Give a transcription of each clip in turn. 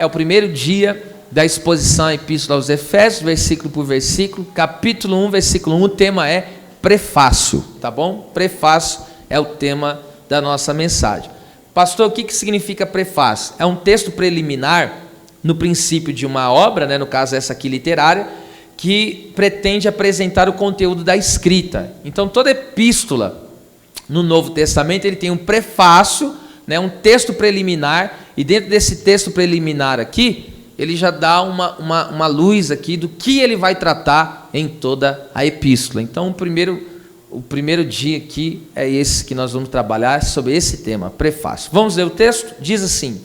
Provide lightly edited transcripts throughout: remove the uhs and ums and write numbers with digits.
É o primeiro dia da exposição à Epístola aos Efésios, versículo por versículo, capítulo 1, versículo 1, o tema é prefácio, tá bom? Prefácio é o tema da nossa mensagem. Pastor, o que significa prefácio? É um texto preliminar no princípio de uma obra, né, no caso essa aqui literária, que pretende apresentar o conteúdo da escrita. Então toda epístola no Novo Testamento ele tem um prefácio, né, um texto preliminar, e dentro desse texto preliminar aqui, ele já dá uma luz aqui do que ele vai tratar em toda a epístola. Então o primeiro dia aqui é esse que nós vamos trabalhar sobre esse tema, prefácio. Vamos ler o texto? Diz assim: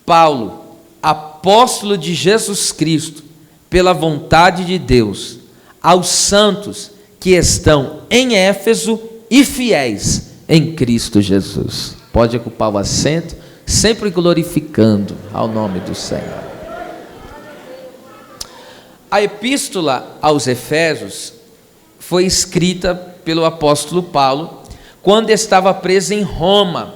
Paulo, apóstolo de Jesus Cristo, pela vontade de Deus, aos santos que estão em Éfeso e fiéis em Cristo Jesus. Pode ocupar o assento, sempre glorificando ao nome do Senhor. A epístola aos Efésios foi escrita pelo apóstolo Paulo quando estava preso em Roma.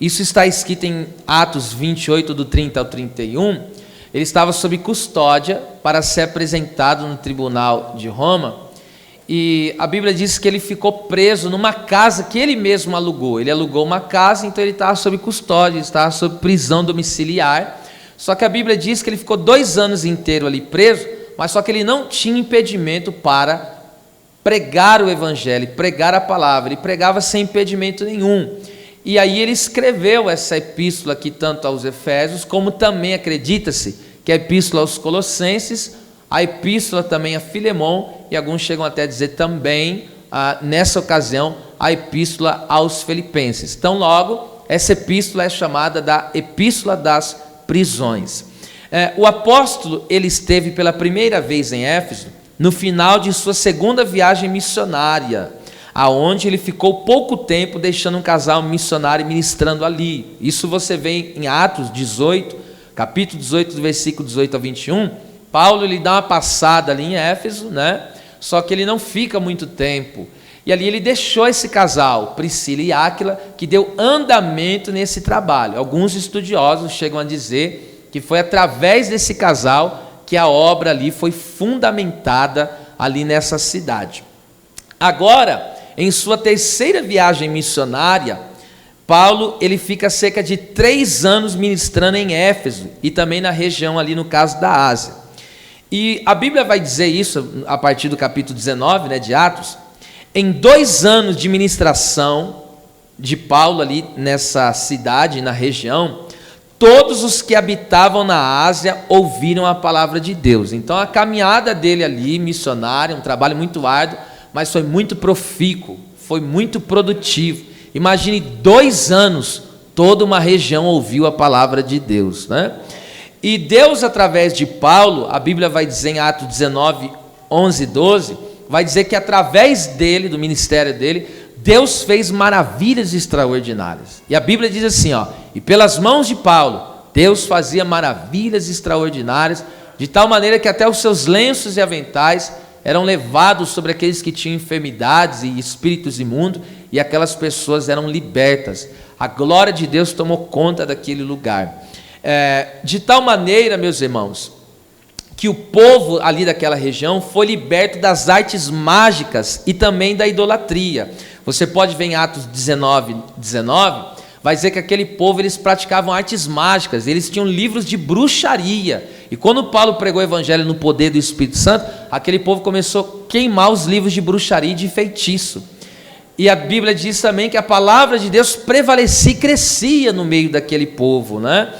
Isso está escrito em Atos 28, do 30 ao 31. Ele estava sob custódia para ser apresentado no tribunal de Roma, e a Bíblia diz que ele ficou preso numa casa que ele mesmo alugou. Ele alugou uma casa, então ele estava sob custódia, ele estava sob prisão domiciliar. Só que a Bíblia diz que ele ficou 2 anos inteiros ali preso, mas só que ele não tinha impedimento para pregar o evangelho, pregar a palavra. Ele pregava sem impedimento nenhum. E aí ele escreveu essa epístola aqui, tanto aos Efésios, como também acredita-se que a epístola aos Colossenses, a epístola também a Filemon, e alguns chegam até a dizer também, nessa ocasião, a epístola aos Filipenses. Então, logo, essa epístola é chamada da Epístola das Prisões. O apóstolo, ele esteve pela primeira vez em Éfeso, no final de sua segunda viagem missionária, aonde ele ficou pouco tempo deixando um casal missionário ministrando ali. Isso você vê em Atos 18, capítulo 18, do versículo 18 a 21. Paulo ele dá uma passada ali em Éfeso, né? Só que ele não fica muito tempo. E ali ele deixou esse casal, Priscila e Áquila, que deu andamento nesse trabalho. Alguns estudiosos chegam a dizer que foi através desse casal que a obra ali foi fundamentada ali nessa cidade. Agora, em sua terceira viagem missionária, Paulo ele fica cerca de 3 anos ministrando em Éfeso e também na região ali, no caso da Ásia. E a Bíblia vai dizer isso a partir do capítulo 19, né, de Atos. Em 2 anos de ministração de Paulo ali nessa cidade, na região, todos os que habitavam na Ásia ouviram a palavra de Deus. Então a caminhada dele ali, missionária, um trabalho muito árduo, mas foi muito profícuo, foi muito produtivo. Imagine 2 anos, toda uma região ouviu a palavra de Deus, né? E Deus, através de Paulo, a Bíblia vai dizer em Atos 19, 11 e 12, vai dizer que através dele, do ministério dele, Deus fez maravilhas extraordinárias. E a Bíblia diz assim, e pelas mãos de Paulo, Deus fazia maravilhas extraordinárias, de tal maneira que até os seus lenços e aventais eram levados sobre aqueles que tinham enfermidades e espíritos imundos, e aquelas pessoas eram libertas. A glória de Deus tomou conta daquele lugar. De tal maneira, meus irmãos, que o povo ali daquela região foi liberto das artes mágicas e também da idolatria. Você pode ver em Atos 19, vai dizer que aquele povo, eles praticavam artes mágicas, eles tinham livros de bruxaria. E quando Paulo pregou o evangelho no poder do Espírito Santo, aquele povo começou a queimar os livros de bruxaria e de feitiço. E a Bíblia diz também que a palavra de Deus prevalecia e crescia no meio daquele povo, né?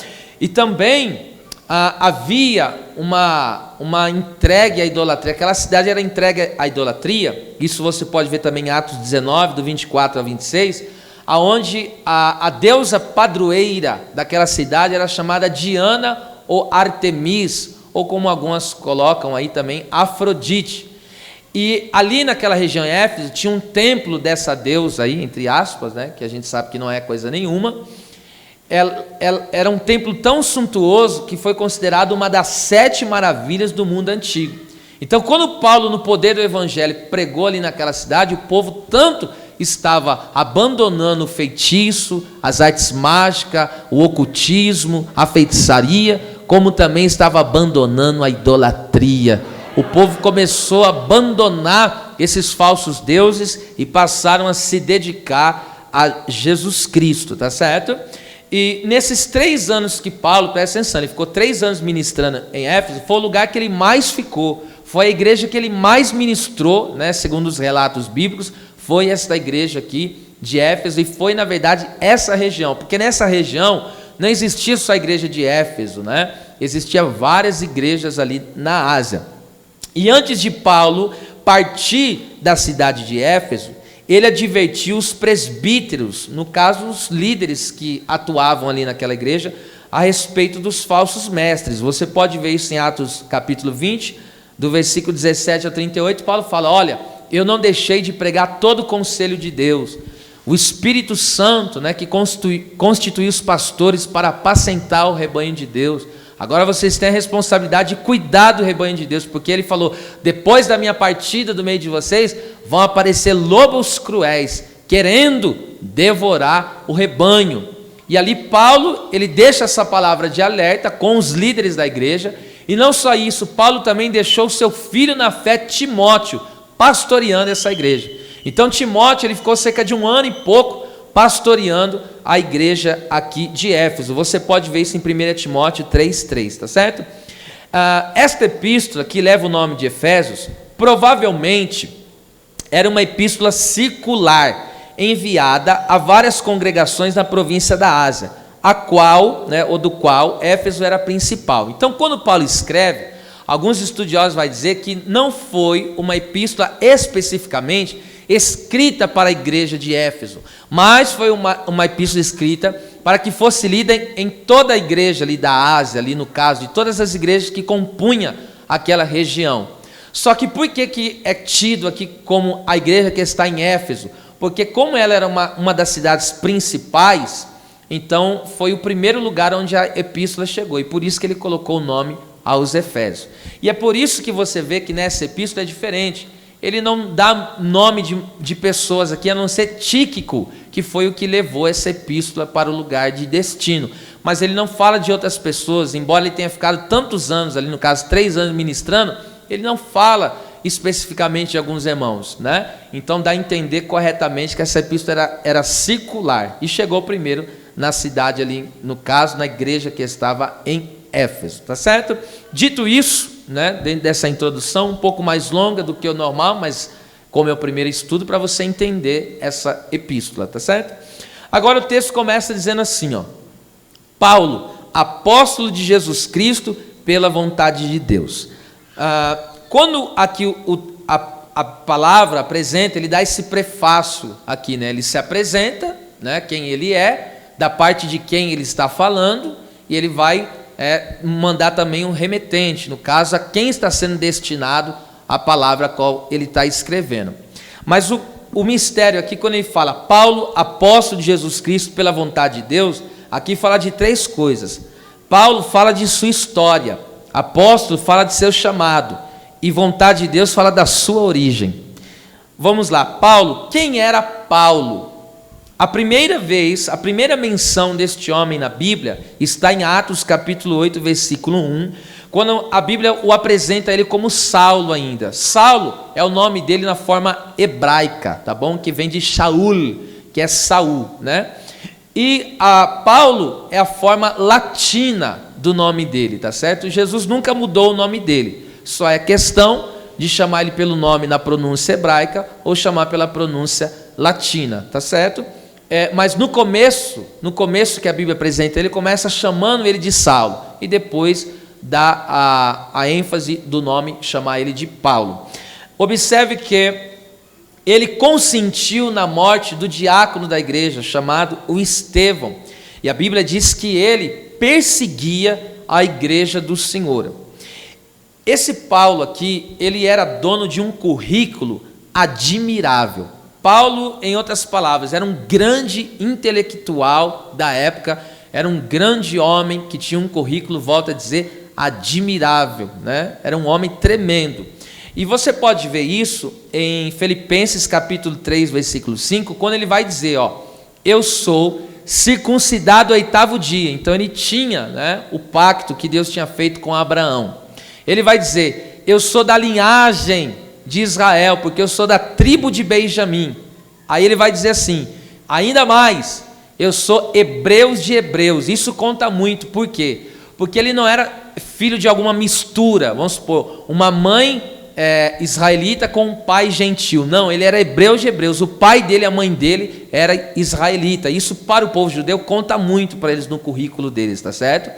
E também havia uma entregue à idolatria. Aquela cidade era entregue à idolatria. Isso você pode ver também em Atos 19, do 24 a 26, aonde a deusa padroeira daquela cidade era chamada Diana ou Artemis, ou como algumas colocam aí também, Afrodite. E ali naquela região em Éfeso tinha um templo dessa deusa aí, entre aspas, né, que a gente sabe que não é coisa nenhuma. Ela era um templo tão suntuoso que foi considerado uma das 7 maravilhas do mundo antigo. Então, quando Paulo, no poder do evangelho, pregou ali naquela cidade, o povo tanto estava abandonando o feitiço, as artes mágicas, o ocultismo, a feitiçaria, como também estava abandonando a idolatria. O povo começou a abandonar esses falsos deuses e passaram a se dedicar a Jesus Cristo, tá certo? E nesses 3 anos que Paulo, presta atenção, ele ficou 3 anos ministrando em Éfeso, foi o lugar que ele mais ficou, foi a igreja que ele mais ministrou, né, segundo os relatos bíblicos, foi esta igreja aqui de Éfeso, e foi na verdade essa região, porque nessa região não existia só a igreja de Éfeso, né? Existia várias igrejas ali na Ásia. E antes de Paulo partir da cidade de Éfeso, ele advertiu os presbíteros, no caso os líderes que atuavam ali naquela igreja, a respeito dos falsos mestres. Você pode ver isso em Atos capítulo 20, do versículo 17 a 38, Paulo fala: olha, eu não deixei de pregar todo o conselho de Deus, o Espírito Santo, né, que constituiu os pastores para apacentar o rebanho de Deus. Agora vocês têm a responsabilidade de cuidar do rebanho de Deus, porque ele falou: depois da minha partida do meio de vocês, vão aparecer lobos cruéis, querendo devorar o rebanho. E ali Paulo, ele deixa essa palavra de alerta com os líderes da igreja, e não só isso, Paulo também deixou seu filho na fé, Timóteo, pastoreando essa igreja. Então Timóteo, ele ficou cerca de 1 ano e pouco pastoreando a igreja aqui de Éfeso. Você pode ver isso em 1 Timóteo 3,3, tá certo? Esta epístola, que leva o nome de Efésios, provavelmente era uma epístola circular, enviada a várias congregações na província da Ásia, a qual, né, ou do qual Éfeso era a principal. Então, quando Paulo escreve, alguns estudiosos vão dizer que não foi uma epístola especificamente escrita para a igreja de Éfeso, mas foi uma epístola escrita para que fosse lida em toda a igreja ali da Ásia, ali no caso de todas as igrejas que compunham aquela região. Só que por que é tido aqui como a igreja que está em Éfeso? Porque como ela era uma das cidades principais, então foi o primeiro lugar onde a epístola chegou, e por isso que ele colocou o nome aos Efésios. E é por isso que você vê que nessa epístola é diferente. Ele não dá nome de pessoas aqui, a não ser Tíquico, que foi o que levou essa epístola para o lugar de destino. Mas ele não fala de outras pessoas, embora ele tenha ficado tantos anos ali, no caso 3 anos ministrando, ele não fala especificamente de alguns irmãos, né? Então dá a entender corretamente que essa epístola era circular, e chegou primeiro na cidade ali, no caso, na igreja que estava em Éfeso, tá certo? Dito isso, né, dentro dessa introdução um pouco mais longa do que o normal, mas como é o primeiro estudo, para você entender essa epístola, tá certo? Agora o texto começa dizendo assim, ó: Paulo, apóstolo de Jesus Cristo, pela vontade de Deus. Quando aqui a palavra apresenta, ele dá esse prefácio aqui, né? Ele se apresenta, né, quem ele é, da parte de quem ele está falando, e ele vai mandar também um remetente, no caso, a quem está sendo destinado a palavra a qual ele está escrevendo. Mas o mistério aqui, quando ele fala Paulo, apóstolo de Jesus Cristo, pela vontade de Deus, aqui fala de 3 coisas. Paulo fala de sua história, apóstolo fala de seu chamado, e vontade de Deus fala da sua origem. Vamos lá, Paulo, quem era Paulo? A primeira menção deste homem na Bíblia está em Atos capítulo 8, versículo 1, quando a Bíblia o apresenta ele como Saulo ainda. Saulo é o nome dele na forma hebraica, tá bom? Que vem de Shaul, que é Saul, né? E Paulo é a forma latina do nome dele, tá certo? Jesus nunca mudou o nome dele, só é questão de chamar ele pelo nome na pronúncia hebraica ou chamar pela pronúncia latina, tá certo? Mas no começo que a Bíblia apresenta, ele começa chamando ele de Saulo, e depois dá a ênfase do nome, chamar ele de Paulo. Observe que ele consentiu na morte do diácono da igreja, chamado o Estevão, e a Bíblia diz que ele perseguia a igreja do Senhor. Esse Paulo aqui, ele era dono de um currículo admirável. Paulo, em outras palavras, era um grande intelectual da época, era um grande homem que tinha um currículo, volto a dizer, admirável, né? Era um homem tremendo. E você pode ver isso em Filipenses capítulo 3, versículo 5, quando ele vai dizer, ó: eu sou circuncidado ao 8º dia. Então ele tinha, né, o pacto que Deus tinha feito com Abraão. Ele vai dizer: eu sou da linhagem de Israel, porque eu sou da tribo de Benjamim. Aí ele vai dizer assim: ainda mais, eu sou hebreus de hebreus. Isso conta muito. Por quê? Porque ele não era filho de alguma mistura, vamos supor, uma mãe israelita com um pai gentil. Não, ele era hebreu de hebreus. O pai dele, a mãe dele era israelita. Isso para o povo judeu conta muito para eles no currículo deles, tá certo?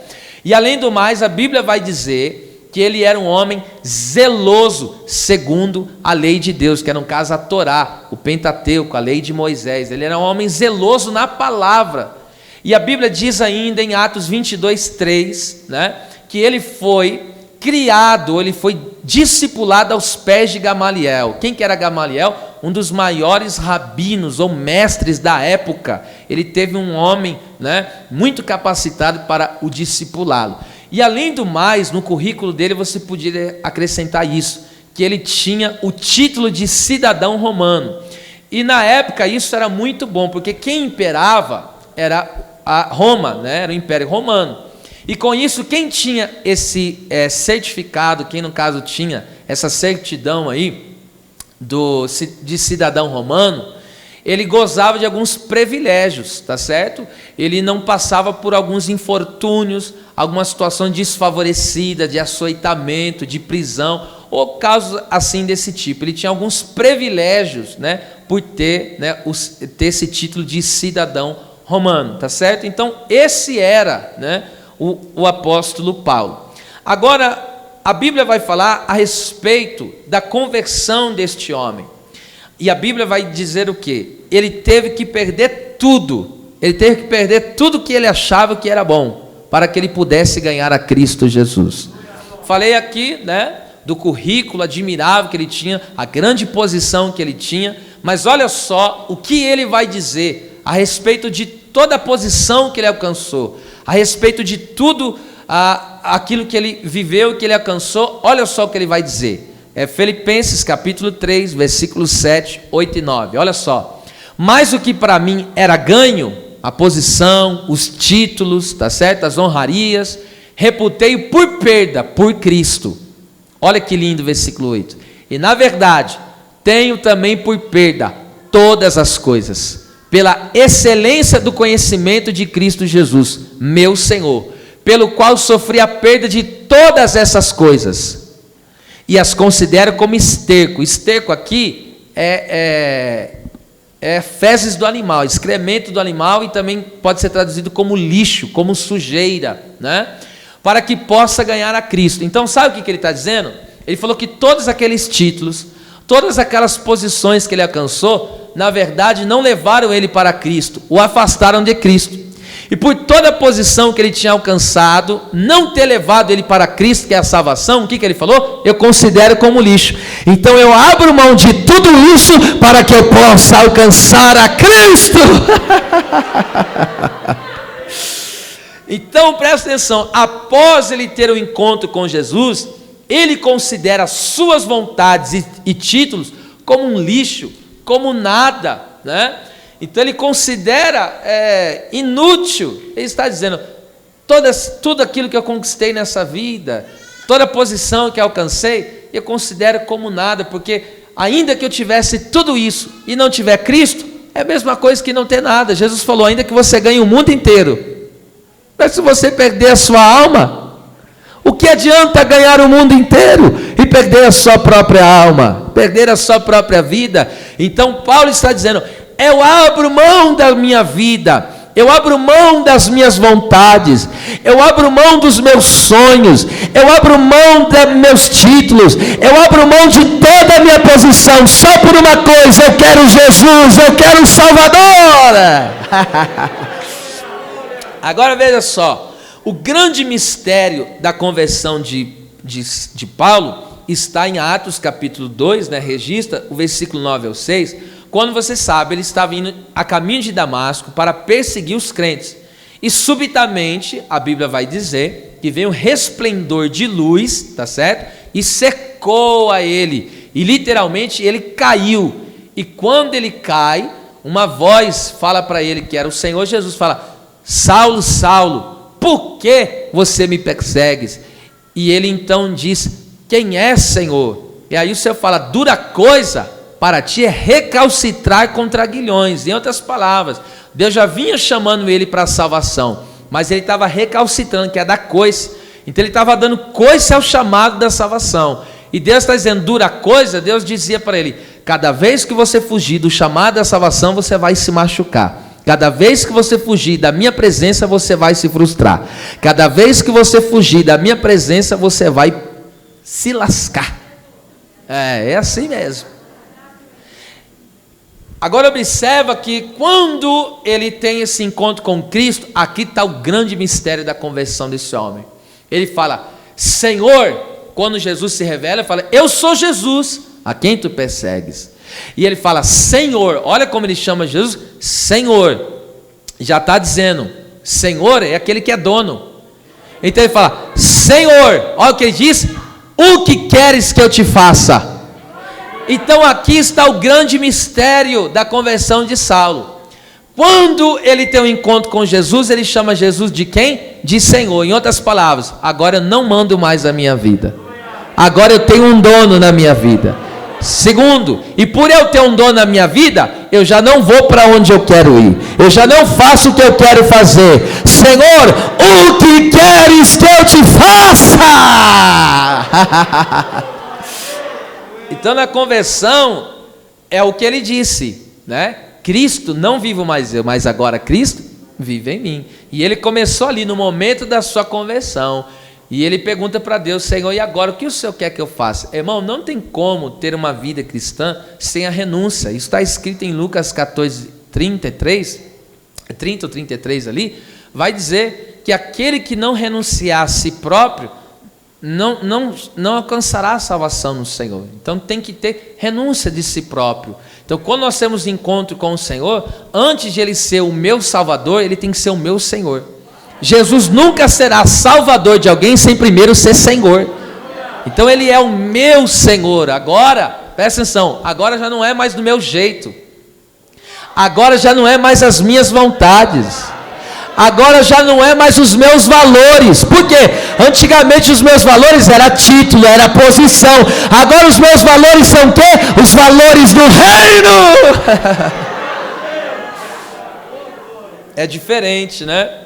E além do mais, a Bíblia vai dizer que ele era um homem zeloso segundo a lei de Deus, que era no caso a Torá, o Pentateuco, a lei de Moisés. Ele era um homem zeloso na palavra. E a Bíblia diz ainda em Atos 22:3, né, que ele foi criado, ele foi discipulado aos pés de Gamaliel. Quem que era Gamaliel? Um dos maiores rabinos ou mestres da época. Ele teve um homem, né, muito capacitado para o discipulá-lo. E além do mais, no currículo dele você podia acrescentar isso, que ele tinha o título de cidadão romano. E na época isso era muito bom, porque quem imperava era a Roma, né, era o Império Romano. E com isso, quem tinha esse certificado, quem no caso tinha essa certidão aí de cidadão romano, ele gozava de alguns privilégios, tá certo? Ele não passava por alguns infortúnios, alguma situação desfavorecida, de açoitamento, de prisão, ou casos assim desse tipo. Ele tinha alguns privilégios, né, por ter, né, ter esse título de cidadão romano, tá certo? Então, esse era, né, o apóstolo Paulo. Agora, a Bíblia vai falar a respeito da conversão deste homem. E a Bíblia vai dizer o quê? Ele teve que perder tudo. Ele teve que perder tudo que ele achava que era bom, para que ele pudesse ganhar a Cristo Jesus. Falei aqui, né, do currículo admirável que ele tinha, a grande posição que ele tinha, mas olha só o que ele vai dizer a respeito de toda a posição que ele alcançou, a respeito de tudo aquilo que ele viveu, que ele alcançou. Olha só o que ele vai dizer. Filipenses capítulo 3, versículos 7, 8 e 9. Olha só. Mas o que para mim era ganho, a posição, os títulos, tá certo? As honrarias, reputei por perda por Cristo. Olha que lindo o versículo 8. E na verdade, tenho também por perda todas as coisas, pela excelência do conhecimento de Cristo Jesus, meu Senhor, pelo qual sofri a perda de todas essas coisas, e as considero como esterco. Esterco aqui é fezes do animal, excremento do animal, e também pode ser traduzido como lixo, como sujeira, né? Para que possa ganhar a Cristo. Então sabe o que ele está dizendo? Ele falou que todos aqueles títulos, todas aquelas posições que ele alcançou, na verdade não levaram ele para Cristo, o afastaram de Cristo. E por toda a posição que ele tinha alcançado, não ter levado ele para Cristo, que é a salvação, o que ele falou? Eu considero como lixo. Então eu abro mão de tudo isso para que eu possa alcançar a Cristo. Então presta atenção, após ele ter um encontro com Jesus, ele considera suas vontades e títulos como um lixo, como nada, né? Então ele considera inútil. Ele está dizendo, tudo aquilo que eu conquistei nessa vida, toda a posição que alcancei, eu considero como nada, porque ainda que eu tivesse tudo isso e não tiver Cristo, é a mesma coisa que não ter nada. Jesus falou, ainda que você ganhe o mundo inteiro, mas se você perder a sua alma, o que adianta ganhar o mundo inteiro e perder a sua própria alma, perder a sua própria vida? Então Paulo está dizendo, eu abro mão da minha vida, eu abro mão das minhas vontades, eu abro mão dos meus sonhos, eu abro mão dos meus títulos, eu abro mão de toda a minha posição, só por uma coisa: eu quero Jesus, eu quero o Salvador. Agora veja só, o grande mistério da conversão de Paulo está em Atos capítulo 2, né, registra o versículo 9 ao 6, quando você sabe, ele estava indo a caminho de Damasco para perseguir os crentes, e subitamente, a Bíblia vai dizer, que veio um resplendor de luz, tá certo? E secou a ele, e literalmente ele caiu, e quando ele cai, uma voz fala para ele, que era o Senhor Jesus, fala: Saulo, Saulo, por que você me persegues? E ele então diz: quem é, Senhor? E aí o Senhor fala: dura coisa para ti é recalcitrar contra aguilhões. Em outras palavras, Deus já vinha chamando ele para a salvação, mas ele estava recalcitrando, que é dar coice. Então ele estava dando coice ao chamado da salvação. E Deus está dizendo: dura coisa. Deus dizia para ele: cada vez que você fugir do chamado da salvação, você vai se machucar. Cada vez que você fugir da minha presença, você vai se frustrar. Cada vez que você fugir da minha presença, você vai se lascar. É assim mesmo. Agora observa que quando ele tem esse encontro com Cristo, aqui está o grande mistério da conversão desse homem. Ele fala: Senhor, quando Jesus se revela, ele fala: eu sou Jesus, a quem tu persegues. E ele fala: Senhor, olha como ele chama Jesus, Senhor. Já está dizendo, Senhor é aquele que é dono. Então ele fala: Senhor, olha o que ele diz: o que queres que eu te faça? Então aqui está o grande mistério da conversão de Saulo. Quando ele tem um encontro com Jesus, ele chama Jesus de quem? De Senhor. Em outras palavras, agora eu não mando mais a minha vida, agora eu tenho um dono na minha vida. Segundo, e por eu ter um dono na minha vida, eu já não vou para onde eu quero ir, eu já não faço o que eu quero fazer. Senhor, o que queres que eu te faça? Então na conversão é o que ele disse, né? Cristo, não vivo mais eu, mas agora Cristo vive em mim. E ele começou ali no momento da sua conversão. E ele pergunta para Deus: Senhor, e agora o que o Senhor quer que eu faça? Irmão, não tem como ter uma vida cristã sem a renúncia. Isso está escrito em Lucas 14, 33, 30 ou 33 ali, vai dizer que aquele que não renunciar a si próprio, não alcançará a salvação no Senhor. Então tem que ter renúncia de si próprio. Então quando nós temos encontro com o Senhor, antes de Ele ser o meu Salvador, Ele tem que ser o meu Senhor. Jesus nunca será Salvador de alguém sem primeiro ser Senhor. Então Ele é o meu Senhor. Agora, presta atenção, agora já não é mais do meu jeito, agora já não é mais as minhas vontades, agora já não é mais os meus valores. Por quê? Antigamente os meus valores era título, era posição. Agora os meus valores são o quê? Os valores do reino. É diferente, né?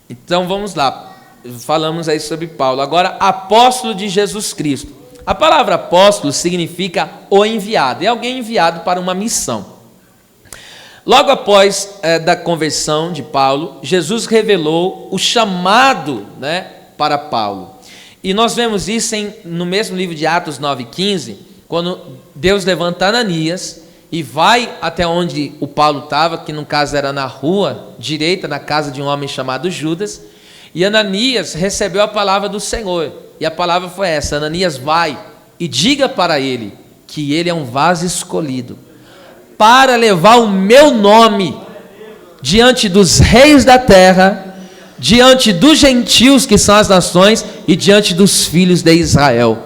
Então vamos lá. Falamos aí sobre Paulo. Agora, apóstolo de Jesus Cristo. A palavra apóstolo significa o enviado. É alguém enviado para uma missão. Logo após da conversão de Paulo, Jesus revelou o chamado, né, para Paulo. E nós vemos isso no mesmo livro de Atos 9,15, quando Deus levanta Ananias e vai até onde o Paulo estava, que no caso era na rua direita, na casa de um homem chamado Judas. E Ananias recebeu a palavra do Senhor. E a palavra foi essa: Ananias, vai e diga para ele que ele é um vaso escolhido para levar o meu nome diante dos reis da terra, diante dos gentios, que são as nações, e diante dos filhos de Israel.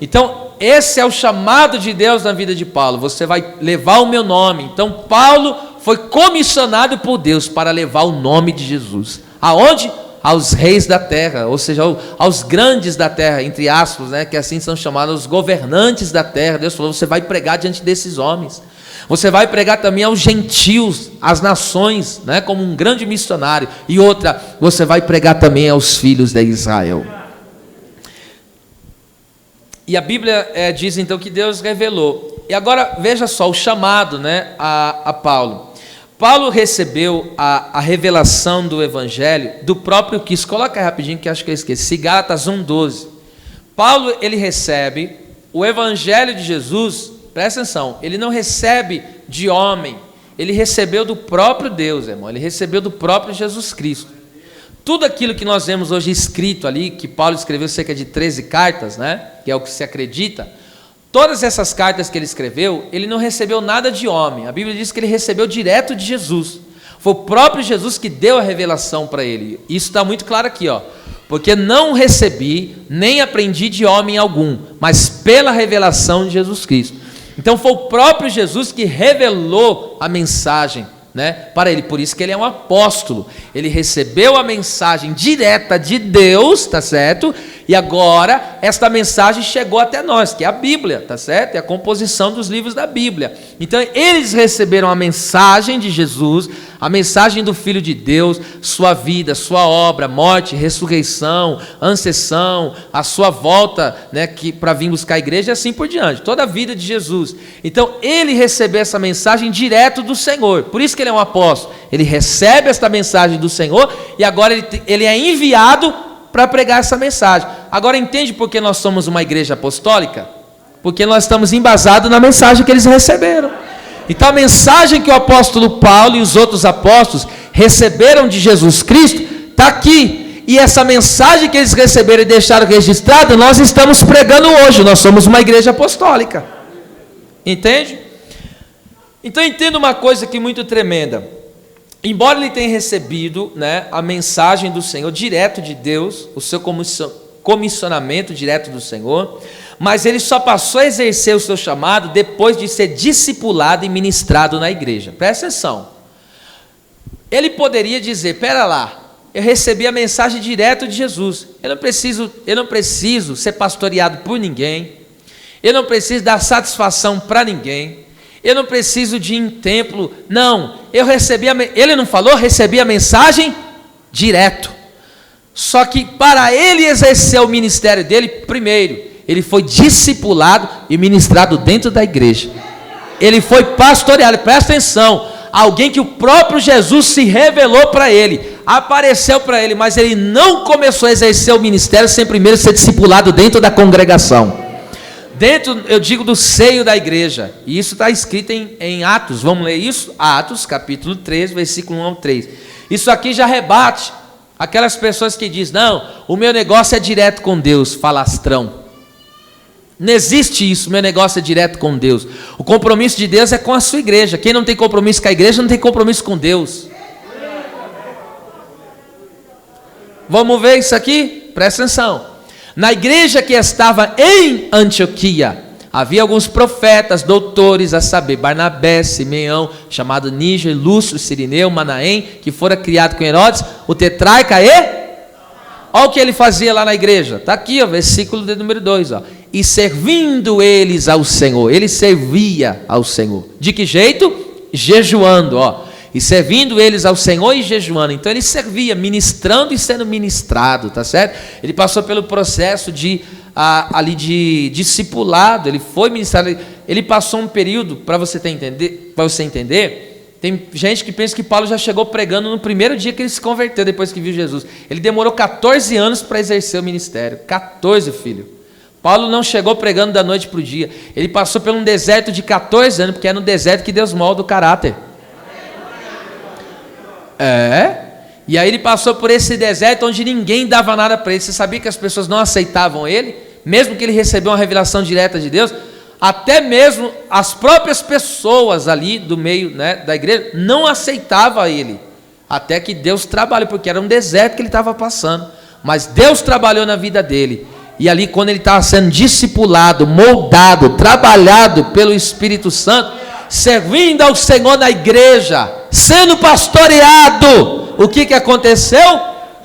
Então esse é o chamado de Deus na vida de Paulo: você vai levar o meu nome. Então Paulo foi comissionado por Deus para levar o nome de Jesus. Aonde? Aos reis da terra, ou seja, aos grandes da terra, entre aspas, né, que assim são chamados, os governantes da terra. Deus falou: você vai pregar diante desses homens. Você vai pregar também aos gentios, às nações, né, como um grande missionário. E outra, você vai pregar também aos filhos de Israel. E a Bíblia diz então que Deus revelou. E agora veja só o chamado, né, a Paulo. Paulo recebeu a revelação do Evangelho do próprio Cristo. Coloca aí rapidinho que acho que eu esqueci. Gálatas 1,12. Paulo, ele recebe o Evangelho de Jesus. Presta atenção, ele não recebe de homem, ele recebeu do próprio Deus, irmão. Ele recebeu do próprio Jesus Cristo. Tudo aquilo que nós vemos hoje escrito ali, que Paulo escreveu cerca de 13 cartas, né, que é o que se acredita, todas essas cartas que ele escreveu, ele não recebeu nada de homem. A Bíblia diz que ele recebeu direto de Jesus. Foi o próprio Jesus que deu a revelação para ele. Isso está muito claro aqui, ó. Porque não recebi, nem aprendi de homem algum, mas pela revelação de Jesus Cristo. Então foi o próprio Jesus que revelou a mensagem, né, para ele. Por isso que ele é um apóstolo. Ele recebeu a mensagem direta de Deus, tá certo? E agora esta mensagem chegou até nós, que é a Bíblia, tá certo? É a composição dos livros da Bíblia. Então eles receberam a mensagem de Jesus, a mensagem do Filho de Deus, sua vida, sua obra, morte, ressurreição, ascensão, a sua volta, né, para vir buscar a igreja e assim por diante, toda a vida de Jesus. Então ele recebeu essa mensagem direto do Senhor. Por isso que ele é um apóstolo. Ele recebe esta mensagem do Senhor e agora ele é enviado para pregar essa mensagem. Agora entende por que nós somos uma igreja apostólica? Porque nós estamos embasados na mensagem que eles receberam. Então a mensagem que o apóstolo Paulo e os outros apóstolos receberam de Jesus Cristo está aqui. E essa mensagem que eles receberam e deixaram registrada, nós estamos pregando hoje. Nós somos uma igreja apostólica. Entende? Então entenda uma coisa aqui muito tremenda. Embora ele tenha recebido, né, a mensagem do Senhor direto de Deus, o seu comissionamento direto do Senhor, mas ele só passou a exercer o seu chamado depois de ser discipulado e ministrado na igreja. Presta atenção. Ele poderia dizer: pera lá, eu recebi a mensagem direto de Jesus, eu não preciso ser pastoreado por ninguém, eu não preciso dar satisfação para ninguém, eu não preciso de ir em templo. Não, ele não falou, recebi a mensagem direto. Só que para ele exercer o ministério dele, primeiro, ele foi discipulado e ministrado dentro da igreja. Ele foi pastoreado, presta atenção, alguém que o próprio Jesus se revelou para ele, apareceu para ele, mas ele não começou a exercer o ministério sem primeiro ser discipulado dentro da congregação. Dentro, eu digo, do seio da igreja. E isso está escrito em Atos. Vamos ler isso? Atos, capítulo 3, versículo 1 ao 3. Isso aqui já rebate aquelas pessoas que dizem: não, o meu negócio é direto com Deus. Falastrão. Não existe isso, meu negócio é direto com Deus. O compromisso de Deus é com a sua igreja. Quem não tem compromisso com a igreja não tem compromisso com Deus. Vamos ver isso aqui? Presta atenção. Na igreja que estava em Antioquia, havia alguns profetas, doutores, a saber, Barnabé, Simeão, chamado Níger, Lúcio, Cirineu, Manaém, que fora criado com Herodes, o tetrarca olha o que ele fazia lá na igreja, está aqui, ó, versículo de número 2, ó. E servindo eles ao Senhor, ele servia ao Senhor. De que jeito? Jejuando, ó. E servindo eles ao Senhor e jejuando. Então ele servia, ministrando e sendo ministrado, tá certo? Ele passou pelo processo de discipulado, ele foi ministrado, ele passou um período, para você entender, tem gente que pensa que Paulo já chegou pregando no primeiro dia que ele se converteu, depois que viu Jesus. Ele demorou 14 anos para exercer o ministério, 14, filho. Paulo não chegou pregando da noite para o dia, ele passou por um deserto de 14 anos, porque é no deserto que Deus molda o caráter. E aí ele passou por esse deserto onde ninguém dava nada para ele. Você sabia que as pessoas não aceitavam ele? Mesmo que ele recebeu uma revelação direta de Deus, até mesmo as próprias pessoas ali do meio, né, da igreja não aceitavam ele. Até que Deus trabalhou, porque era um deserto que ele estava passando. Mas Deus trabalhou na vida dele. E ali, quando ele estava sendo discipulado, moldado, trabalhado pelo Espírito Santo, servindo ao Senhor na igreja, sendo pastoreado, o que aconteceu?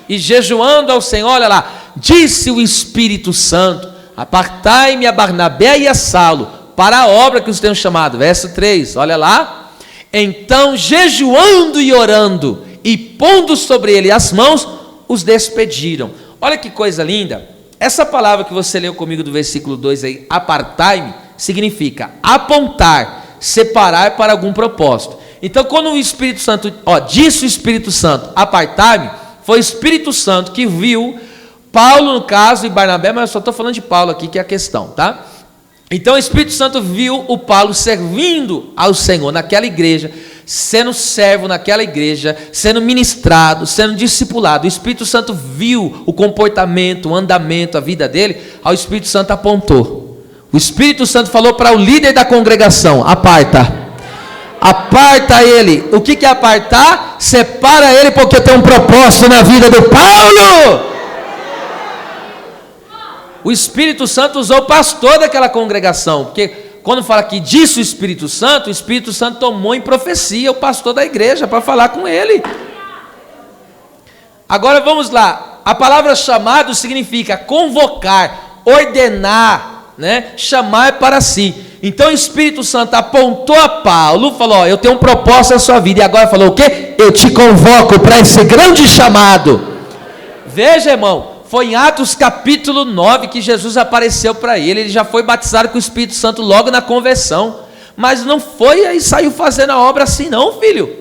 E jejuando ao Senhor, olha lá, disse o Espírito Santo: apartai-me a Barnabé e a Saulo para a obra que os tenho chamado. Verso 3, olha lá. Então, jejuando e orando e pondo sobre ele as mãos, os despediram. Olha que coisa linda. Essa palavra que você leu comigo do versículo 2 aí, apartai-me, significa apontar, separar para algum propósito. Então, quando o Espírito Santo, disse o Espírito Santo, apartai-me, foi o Espírito Santo que viu Paulo, no caso, e Barnabé, mas eu só estou falando de Paulo aqui, que é a questão, tá? Então, o Espírito Santo viu o Paulo servindo ao Senhor naquela igreja, sendo servo naquela igreja, sendo ministrado, sendo discipulado. O Espírito Santo viu o comportamento, o andamento, a vida dele. Aí o Espírito Santo apontou. O Espírito Santo falou para o líder da congregação: aparta ele. O que é apartar? Separa ele, porque tem um propósito na vida do Paulo. O Espírito Santo usou o pastor daquela congregação, porque quando fala que disse o Espírito Santo tomou em profecia o pastor da igreja para falar com ele. Agora vamos lá, a palavra chamado significa convocar, ordenar, né? Chamar para si. Então o Espírito Santo apontou a Paulo, falou, eu tenho um propósito na sua vida, e agora falou o quê? Eu te convoco para esse grande chamado. Veja, irmão, foi em Atos capítulo 9 que Jesus apareceu para ele já foi batizado com o Espírito Santo logo na conversão, mas não foi aí saiu fazendo a obra assim não, filho,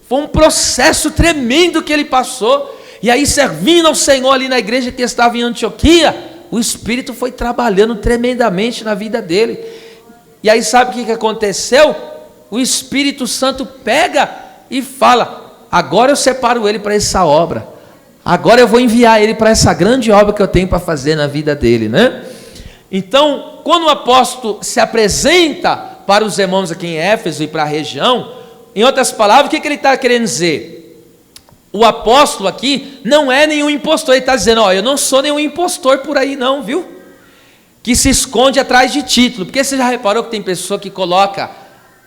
foi um processo tremendo que ele passou, e aí servindo ao Senhor ali na igreja que estava em Antioquia, o Espírito foi trabalhando tremendamente na vida dele, e aí sabe o que aconteceu? O Espírito Santo pega e fala, agora eu separo ele para essa obra, agora eu vou enviar ele para essa grande obra que eu tenho para fazer na vida dele, né? Então, quando o apóstolo se apresenta para os irmãos aqui em Éfeso e para a região, em outras palavras, o que ele está querendo dizer? O apóstolo aqui não é nenhum impostor, ele está dizendo, ó, eu não sou nenhum impostor por aí não, viu? Que se esconde atrás de título, porque você já reparou que tem pessoa que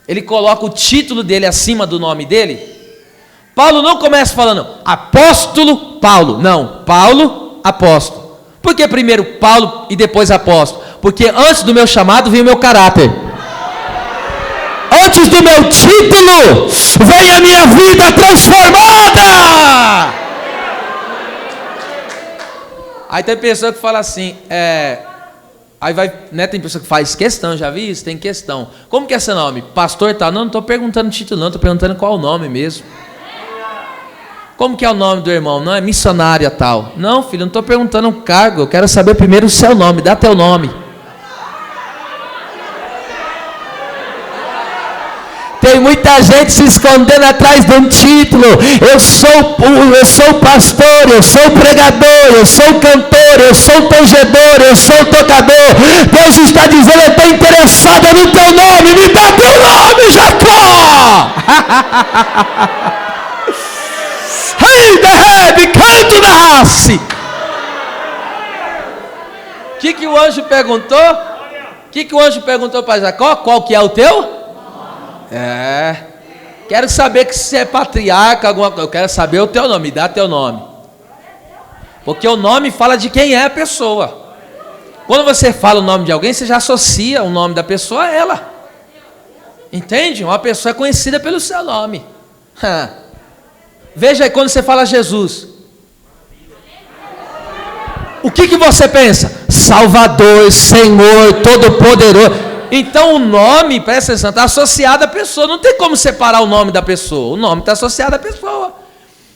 ele coloca o título dele acima do nome dele? Paulo não começa falando apóstolo Paulo, não, Paulo apóstolo. Por que primeiro Paulo e depois apóstolo? Porque antes do meu chamado vem o meu caráter, antes do meu título vem a minha vida transformada. Aí tem pessoa que fala assim, aí vai, né, tem pessoa que faz questão, já vi isso, tem questão, como que é seu nome? Pastor tal, não estou perguntando título não, estou perguntando qual o nome mesmo. Como que é o nome do irmão? Não é missionária tal. Não, filho, não estou perguntando um cargo, eu quero saber primeiro o seu nome, dá teu nome. Tem muita gente se escondendo atrás de um título. Eu sou pastor, eu sou pregador, eu sou cantor, eu sou tangedor, eu sou tocador. Deus está dizendo, eu estou interessado no teu nome, me dá teu nome, Jacó. Hey, derrebe, canto da raça. O que o anjo perguntou? O que o anjo perguntou para Jacó? Qual que é o teu? Quero saber que você é patriarca, alguma coisa. Eu quero saber o teu nome, dá teu nome. Porque o nome fala de quem é a pessoa. Quando você fala o nome de alguém, você já associa o nome da pessoa a ela. Entende? Uma pessoa é conhecida pelo seu nome. Veja aí, quando você fala Jesus, o que você pensa? Salvador, Senhor, Todo-Poderoso. Então o nome, presta atenção, está associado à pessoa. Não tem como separar o nome da pessoa. O nome está associado à pessoa.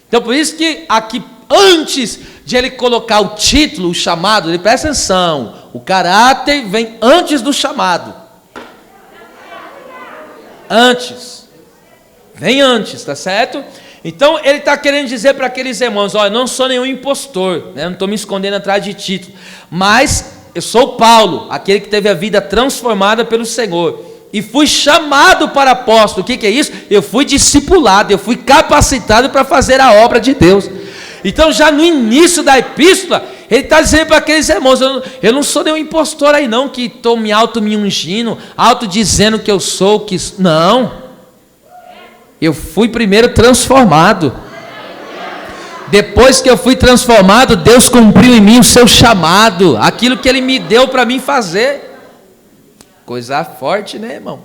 Então por isso que aqui, antes de ele colocar o título, o chamado, ele presta atenção. O caráter vem antes do chamado. Antes. Vem antes, tá certo? Então ele está querendo dizer para aqueles irmãos, olha, eu não sou nenhum impostor, né? Não estou me escondendo atrás de título, mas eu sou Paulo, aquele que teve a vida transformada pelo Senhor, e fui chamado para apóstolo. O que é isso? Eu fui discipulado, eu fui capacitado para fazer a obra de Deus. Então já no início da epístola, ele está dizendo para aqueles irmãos, eu não sou nenhum impostor aí não, que estou me ungindo, dizendo que eu sou, não. Eu fui primeiro transformado. Depois que eu fui transformado, Deus cumpriu em mim o seu chamado, aquilo que Ele me deu para mim fazer. Coisa forte, né, irmão?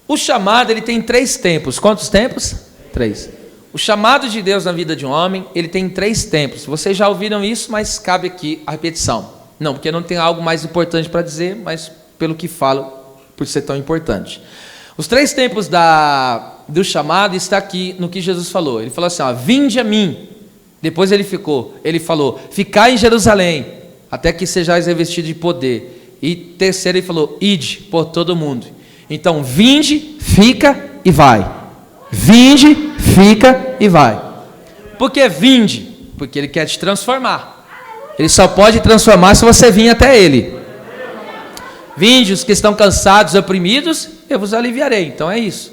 O chamado, ele tem 3 tempos. Quantos tempos? 3. O chamado de Deus na vida de um homem, ele tem 3 tempos. Vocês já ouviram isso, mas cabe aqui a repetição. Não, porque não tem algo mais importante para dizer, mas pelo que falo, por ser tão importante. Os 3 tempos do chamado está aqui no que Jesus falou. Ele falou assim, ó, vinde a mim. Depois ele falou, ficai em Jerusalém, até que sejais revestidos de poder. E terceiro ele falou, ide por todo mundo. Então, vinde, fica e vai. Vinde, fica e vai. Por que vinde? Porque ele quer te transformar. Ele só pode transformar se você vir até ele. Vinde os que estão cansados, oprimidos, eu vos aliviarei. Então é isso.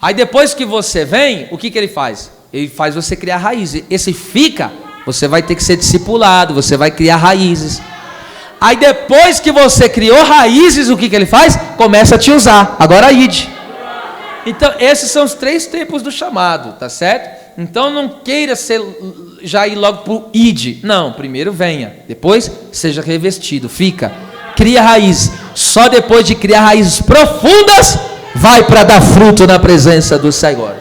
Aí depois que você vem, o que ele faz? Ele faz você criar raízes. Esse fica, você vai ter que ser discipulado, você vai criar raízes. Aí depois que você criou raízes, o que ele faz? Começa a te usar. Agora ide. Então, esses são os 3 tempos do chamado, tá certo? Então, não queira já ir logo para o ide. Não, primeiro venha. Depois, seja revestido. Fica. Cria raízes. Só depois de criar raízes profundas, vai para dar fruto na presença do Senhor.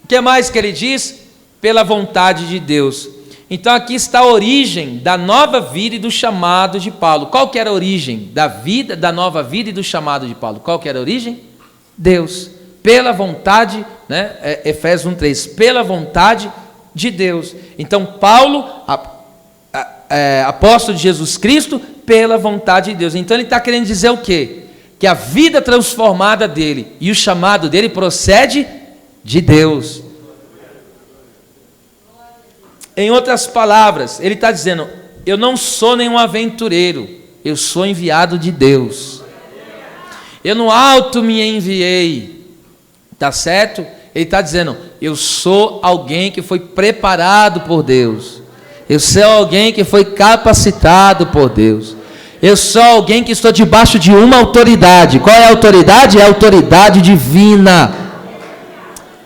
O que mais que ele diz? Pela vontade de Deus. Então aqui está a origem da nova vida e do chamado de Paulo. Qual que era a origem da vida, da nova vida e do chamado de Paulo? Qual que era a origem? Deus. Pela vontade, né? Efésios 1:3. Pela vontade de Deus. Então Paulo, apóstolo de Jesus Cristo, pela vontade de Deus. Então ele está querendo dizer o quê? Que a vida transformada dele e o chamado dele procede de Deus. Em outras palavras, ele está dizendo, eu não sou nenhum aventureiro, eu sou enviado de Deus. Eu no alto me enviei, tá certo? Ele está dizendo, eu sou alguém que foi preparado por Deus. Eu sou alguém que foi capacitado por Deus. Eu sou alguém que estou debaixo de uma autoridade. Qual é a autoridade? É a autoridade divina.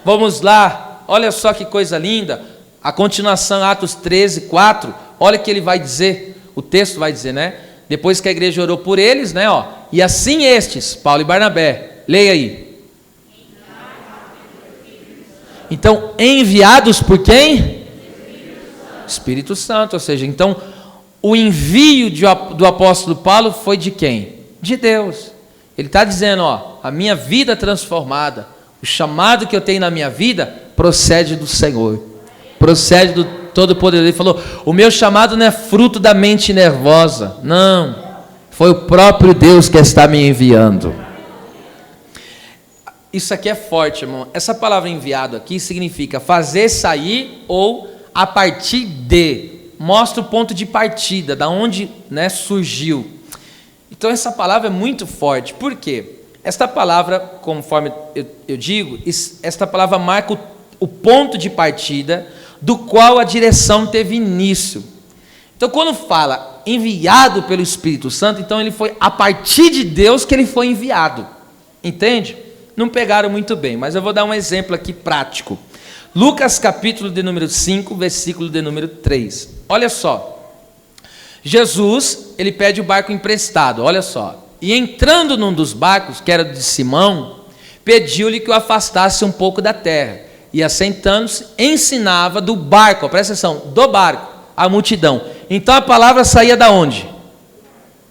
Vamos lá, olha só que coisa linda. A continuação, Atos 13:4, olha o que ele vai dizer, o texto vai dizer, né? Depois que a igreja orou por eles, né? E assim estes, Paulo e Barnabé, leia aí. Então, enviados por quem? Espírito Santo, ou seja, então, o envio do apóstolo Paulo foi de quem? De Deus. Ele está dizendo, a minha vida transformada, o chamado que eu tenho na minha vida, procede do Senhor. Procede do Todo-Poderoso. Ele falou, o meu chamado não é fruto da mente nervosa, não, foi o próprio Deus que está me enviando. Isso aqui é forte, irmão. Essa palavra enviado aqui significa fazer sair ou a partir de, mostra o ponto de partida, da onde, né, surgiu. Então essa palavra é muito forte. Por quê? Esta palavra, conforme eu digo, esta palavra marca o ponto de partida do qual a direção teve início. Então, quando fala enviado pelo Espírito Santo, então ele foi a partir de Deus que ele foi enviado. Entende? Não pegaram muito bem, mas eu vou dar um exemplo aqui prático. Lucas capítulo de número 5, versículo de número 3. Olha só. Jesus, ele pede o barco emprestado, olha só. E entrando num dos barcos, que era de Simão, pediu-lhe que o afastasse um pouco da terra. E assentando-se, ensinava do barco, presta atenção, do barco, a multidão. Então a palavra saía da onde?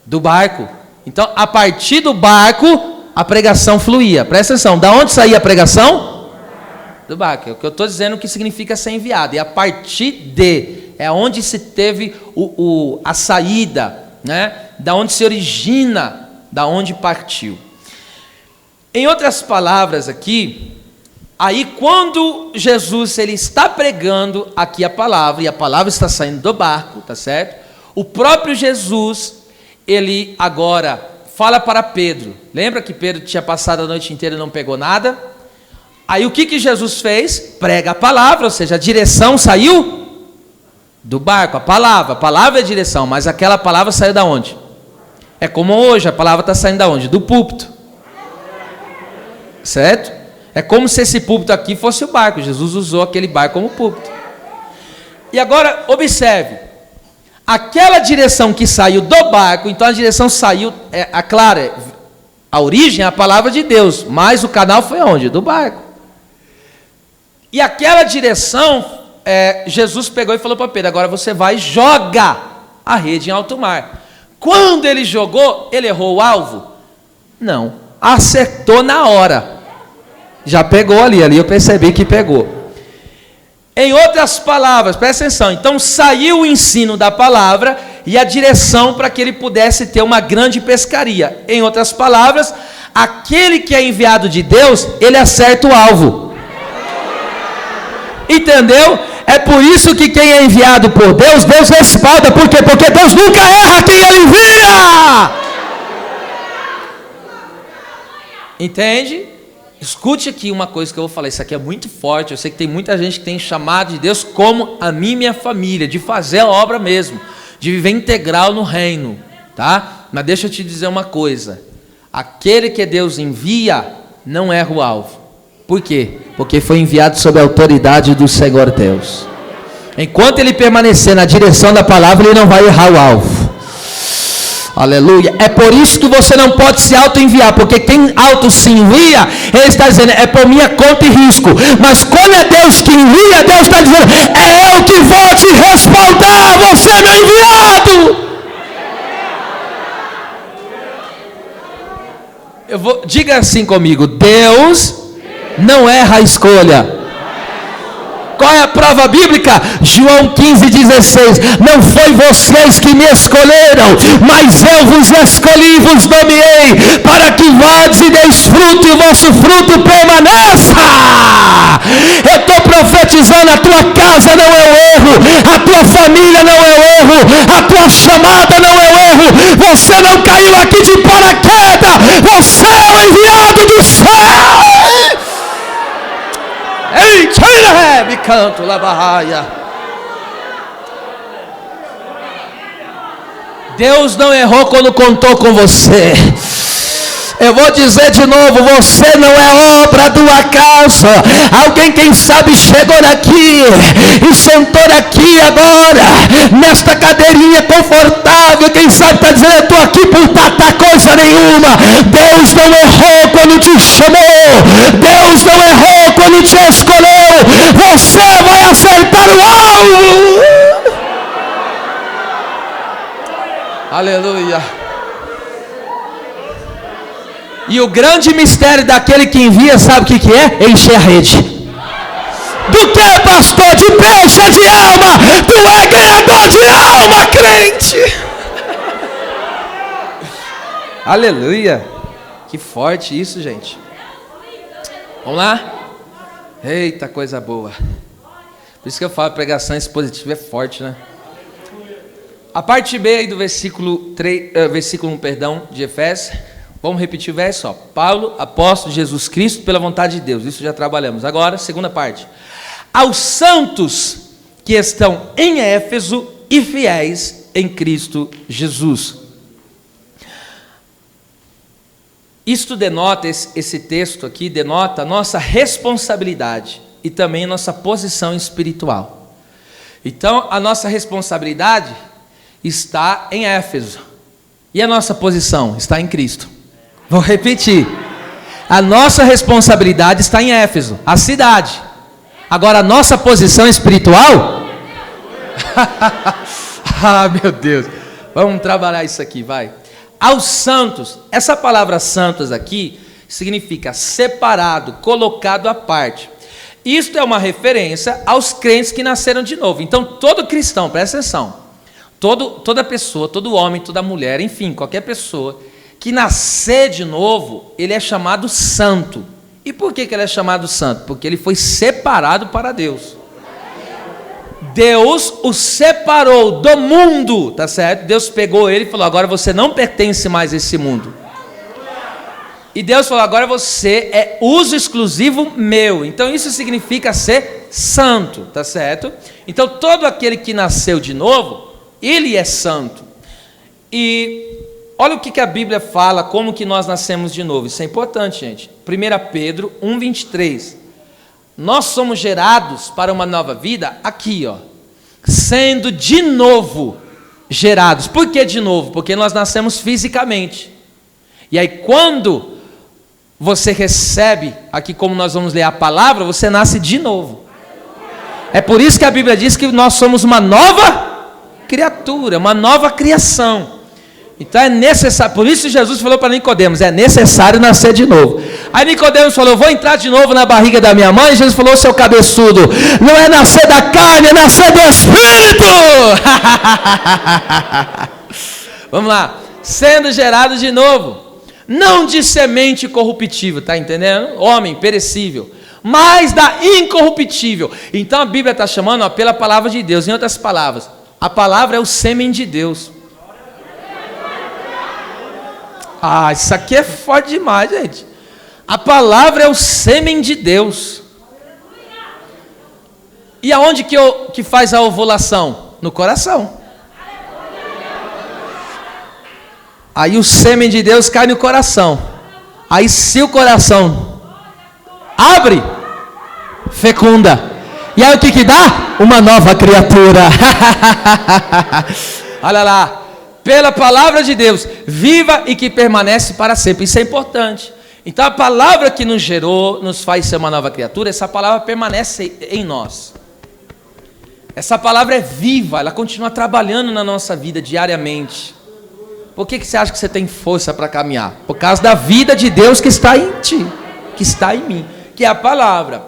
Do barco. Então a partir do barco, a pregação fluía. Presta atenção, da onde saía a pregação? Do barco. É o que eu estou dizendo que significa ser enviado. E a partir de, é onde se teve a saída, né? Da onde se origina, da onde partiu. Em outras palavras aqui, aí quando Jesus ele está pregando aqui a palavra, e a palavra está saindo do barco, tá certo? O próprio Jesus, ele agora fala para Pedro. Lembra que Pedro tinha passado a noite inteira e não pegou nada? Aí o que Jesus fez? Prega a palavra, ou seja, a direção saiu do barco, a palavra é a direção, mas aquela palavra saiu da onde? É como hoje, a palavra está saindo da onde? Do púlpito. Certo? É como se esse púlpito aqui fosse o barco. Jesus usou aquele barco como púlpito. E agora, observe. Aquela direção que saiu do barco, então a direção saiu, claro, a origem é a palavra de Deus, mas o canal foi onde? Do barco. E aquela direção, Jesus pegou e falou para Pedro, agora você vai e joga a rede em alto mar. Quando ele jogou, ele errou o alvo? Não, acertou na hora. Já pegou ali eu percebi que pegou. Em outras palavras, presta atenção, então saiu o ensino da palavra e a direção para que ele pudesse ter uma grande pescaria. Em outras palavras, aquele que é enviado de Deus, ele acerta o alvo. Entendeu? É por isso que quem é enviado por Deus, Deus respalda. Por quê? Porque Deus nunca erra quem ele envia. Entende? Escute aqui uma coisa que eu vou falar, isso aqui é muito forte, eu sei que tem muita gente que tem chamado de Deus como a mim e minha família, de fazer a obra mesmo, de viver integral no reino, tá? Mas deixa eu te dizer uma coisa: aquele que Deus envia não erra o alvo. Por quê? Porque foi enviado sob a autoridade do Senhor Deus. Enquanto ele permanecer na direção da palavra, ele não vai errar o alvo. Aleluia. É por isso que você não pode se auto-enviar, porque quem auto se envia, ele está dizendo, é por minha conta e risco. Mas quando é Deus que envia, Deus está dizendo, é eu que vou te respaldar, você é meu enviado. Diga assim comigo: Deus não erra a escolha. Qual é a prova bíblica? João 15,16. Não foi vocês que me escolheram, mas eu vos escolhi e vos nomeei, para que vades e deis fruto, e o vosso fruto permaneça. Eu estou profetizando: a tua casa não é o erro, a tua família não é o erro, a tua chamada não é o erro. Você não caiu aqui de paraquedas, você é o enviado do céu. Ei, tira, me canto la barraia. Deus não errou quando contou com você. Eu vou dizer de novo, você não é obra do acaso. Alguém, quem sabe, chegou aqui e sentou aqui agora, nesta cadeirinha confortável, quem sabe está dizendo, eu estou aqui por tanta coisa nenhuma. Deus não errou quando te chamou, Deus não errou quando te escolheu. Você vai acertar o alvo. Aleluia. E o grande mistério daquele que envia, sabe o que é? Encher a rede. Do que, pastor? De peixe, de alma. Tu é ganhador de alma, crente. Aleluia. Que forte isso, gente. Vamos lá? Eita, coisa boa. Por isso que eu falo, pregação expositiva é forte, né? A parte B aí do versículo 1, de Efésios. Vamos repetir o verso, ó. Paulo, apóstolo de Jesus Cristo, pela vontade de Deus. Isso já trabalhamos. Agora, segunda parte. Aos santos que estão em Éfeso e fiéis em Cristo Jesus. Isto denota, esse texto aqui denota a nossa responsabilidade e também a nossa posição espiritual. Então, a nossa responsabilidade está em Éfeso. E a nossa posição está em Cristo. Vou repetir. A nossa responsabilidade está em Éfeso, a cidade. Agora, a nossa posição espiritual? Ah, meu Deus. Vamos trabalhar isso aqui, vai. Aos santos. Essa palavra santos aqui significa separado, colocado à parte. Isto é uma referência aos crentes que nasceram de novo. Então, todo cristão, presta atenção. Toda pessoa, todo homem, toda mulher, enfim, qualquer pessoa que nascer de novo, ele é chamado santo. E por que ele é chamado santo? Porque ele foi separado para Deus. Deus o separou do mundo, tá certo? Deus pegou ele e falou, agora você não pertence mais a esse mundo. E Deus falou, agora você é uso exclusivo meu. Então isso significa ser santo, tá certo? Então todo aquele que nasceu de novo, ele é santo. E olha o que a Bíblia fala, como que nós nascemos de novo. Isso é importante, gente. 1 Pedro 1,23. Nós somos gerados para uma nova vida aqui, ó. Sendo de novo gerados. Por que de novo? Porque nós nascemos fisicamente. E aí quando você recebe, aqui como nós vamos ler a palavra, você nasce de novo. É por isso que a Bíblia diz que nós somos uma nova criatura, uma nova criação. Então é necessário, por isso Jesus falou para Nicodemos, é necessário nascer de novo. Aí Nicodemos falou, vou entrar de novo na barriga da minha mãe. Jesus falou, seu cabeçudo, não é nascer da carne, é nascer do Espírito. Vamos lá, sendo gerado de novo, não de semente corruptível, tá entendendo? Homem, perecível, mas da incorruptível. Então a Bíblia está chamando, ó, pela palavra de Deus. Em outras palavras, a palavra é o sêmen de Deus. Ah, isso aqui é forte demais, gente. A palavra é o sêmen de Deus. E aonde que faz a ovulação? No coração. Aí o sêmen de Deus cai no coração. Aí se o coração abre, fecunda. E aí o que dá? Uma nova criatura. Olha lá. Pela palavra de Deus, viva e que permanece para sempre. Isso é importante. Então a palavra que nos gerou, nos faz ser uma nova criatura, essa palavra permanece em nós. Essa palavra é viva, ela continua trabalhando na nossa vida diariamente. Por que você acha que você tem força para caminhar? Por causa da vida de Deus que está em ti, que está em mim, que é a palavra.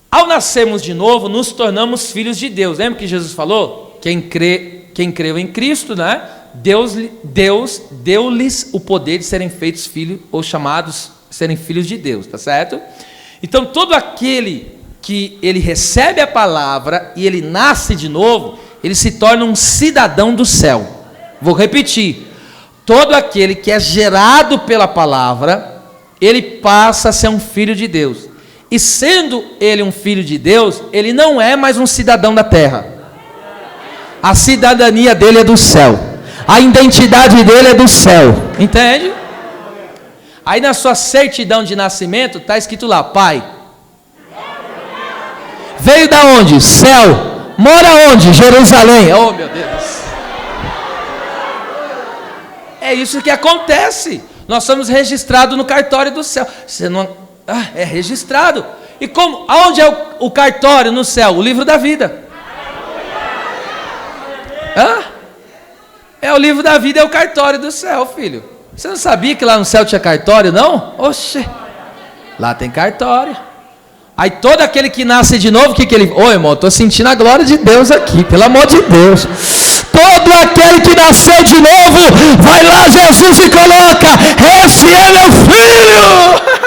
Ao nascermos de novo, nos tornamos filhos de Deus. Lembra que Jesus falou? Quem creu em Cristo, né? Deus deu-lhes o poder de serem feitos filhos, ou chamados serem filhos de Deus, tá certo? Então todo aquele que ele recebe a palavra e ele nasce de novo, ele se torna um cidadão do céu. Vou repetir: todo aquele que é gerado pela palavra, ele passa a ser um filho de Deus. E sendo ele um filho de Deus, ele não é mais um cidadão da terra. A cidadania dele é do céu. A identidade dele é do céu. Entende? Aí na sua certidão de nascimento está escrito lá: pai. Veio da onde? Céu. Mora onde? Jerusalém. Oh, meu Deus. É isso que acontece. Nós somos registrados no cartório do céu. Você não... é registrado. E como? Aonde é o cartório no céu? O livro da vida. É o livro da vida, é o cartório do céu, filho. Você não sabia que lá no céu tinha cartório, não? Oxe, lá tem cartório. Aí todo aquele que nasce de novo, o que ele... Ô irmão, estou sentindo a glória de Deus aqui, pelo amor de Deus. Todo aquele que nasceu de novo, vai lá Jesus e coloca: esse é meu filho.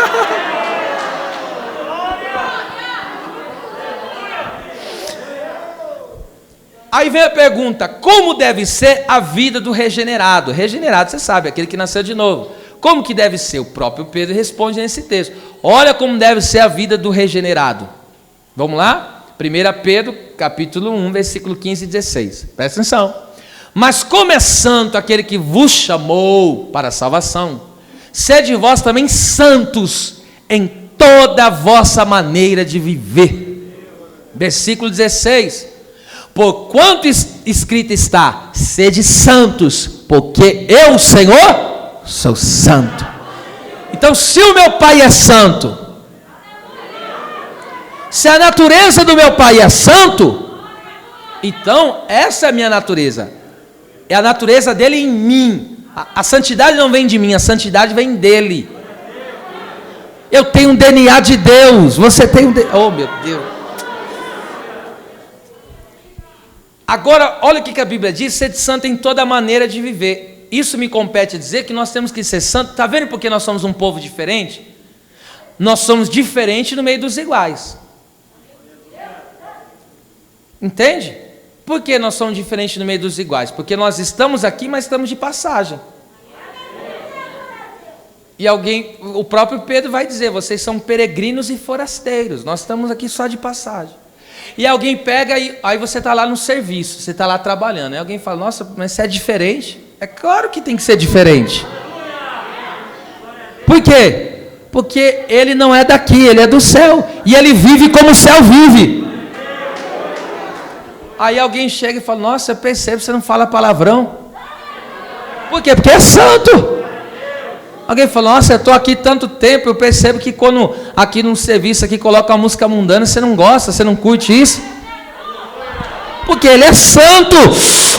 Aí vem a pergunta: como deve ser a vida do regenerado? Regenerado, você sabe, aquele que nasceu de novo. Como que deve ser? O próprio Pedro responde nesse texto. Olha como deve ser a vida do regenerado. Vamos lá? 1 Pedro, capítulo 1, versículo 15 e 16. Presta atenção. Mas como é santo aquele que vos chamou para a salvação, sede vós também santos em toda a vossa maneira de viver. Versículo 16. Porquanto escrito está: sede santos, porque eu, Senhor, sou santo. Então, se o meu pai é santo, se a natureza do meu pai é santo, então essa é a minha natureza. É a natureza dele em mim. A santidade não vem de mim, a santidade vem dele. Eu tenho um DNA de Deus. Você tem um oh meu Deus. Agora, olha o que a Bíblia diz: ser santo em toda maneira de viver. Isso me compete dizer que nós temos que ser santos. Está vendo porque nós somos um povo diferente? Nós somos diferentes no meio dos iguais. Entende? Por que nós somos diferentes no meio dos iguais? Porque nós estamos aqui, mas estamos de passagem. E o próprio Pedro vai dizer: vocês são peregrinos e forasteiros. Nós estamos aqui só de passagem. E alguém pega, aí você está lá no serviço, você está lá trabalhando. Aí alguém fala: nossa, mas você é diferente. É claro que tem que ser diferente. Por quê? Porque ele não é daqui, ele é do céu. E ele vive como o céu vive. Aí alguém chega e fala: nossa, eu percebo que você não fala palavrão. Por quê? Porque é santo. Alguém fala: nossa, eu estou aqui tanto tempo, eu percebo que quando aqui no serviço aqui coloca uma música mundana, você não gosta, você não curte isso. Porque ele é santo.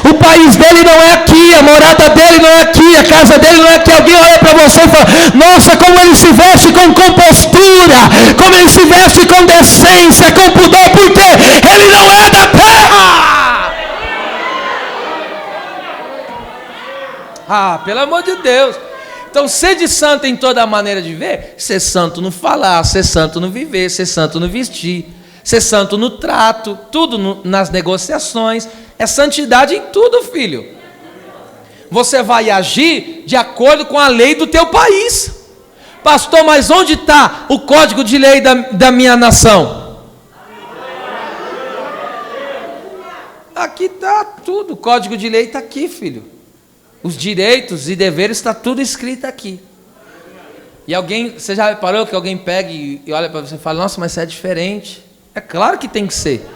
O país dele não é aqui, a morada dele não é aqui, a casa dele não é aqui. Alguém olha para você e fala: nossa, como ele se veste com compostura, como ele se veste com decência, com pudor, porque ele não é da terra. Ah, pelo amor de Deus. Então, ser de santo em toda a maneira de viver, ser santo no falar, ser santo no viver, ser santo no vestir, ser santo no trato, tudo nas negociações. É santidade em tudo, filho. Você vai agir de acordo com a lei do teu país. Pastor, mas onde está o código de lei da minha nação? Aqui está tudo, o código de lei está aqui, filho. Os direitos e deveres está tudo escrito aqui. E alguém, você já reparou que alguém pega e olha para você e fala, nossa, mas você é diferente. É claro que tem que ser.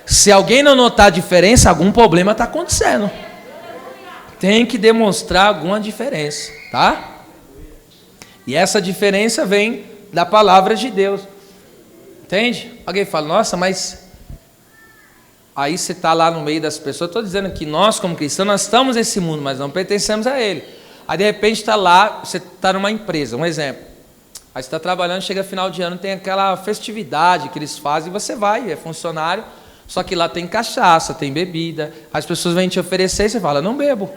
Se alguém não notar a diferença, algum problema está acontecendo. Tem que demonstrar alguma diferença, tá? E essa diferença vem da palavra de Deus. Entende? Alguém fala, nossa, mas aí você está lá no meio das pessoas. Estou dizendo que nós, como cristãos, nós estamos nesse mundo, mas não pertencemos a ele. Aí, de repente, está lá, você está numa empresa, um exemplo. Aí você está trabalhando, chega final de ano, tem aquela festividade que eles fazem, e você vai, é funcionário, só que lá tem cachaça, tem bebida. As pessoas vêm te oferecer e você fala, não bebo.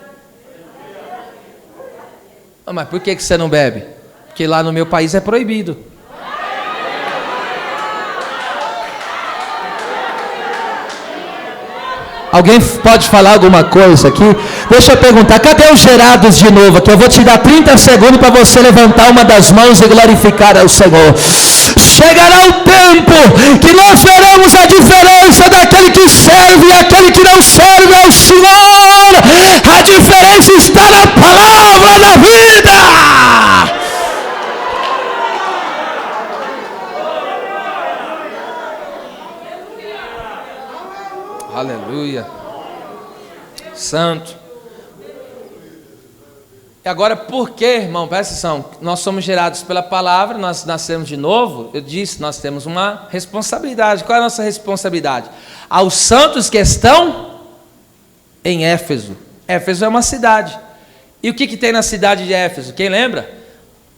Ah, mas por que você não bebe? Porque lá no meu país é proibido. Alguém pode falar alguma coisa aqui? Deixa eu perguntar, cadê os gerados de novo aqui? Eu vou te dar 30 segundos para você levantar uma das mãos e glorificar ao Senhor. Chegará o tempo que nós veremos a diferença daquele que serve e aquele que não serve ao Senhor. A diferença está na palavra da vida. Aleluia. Santo. E agora, por que, irmão? Presta atenção. Nós somos gerados pela palavra, nós nascemos de novo. Eu disse, nós temos uma responsabilidade. Qual é a nossa responsabilidade? Aos santos que estão em Éfeso. Éfeso é uma cidade. E o que tem na cidade de Éfeso? Quem lembra?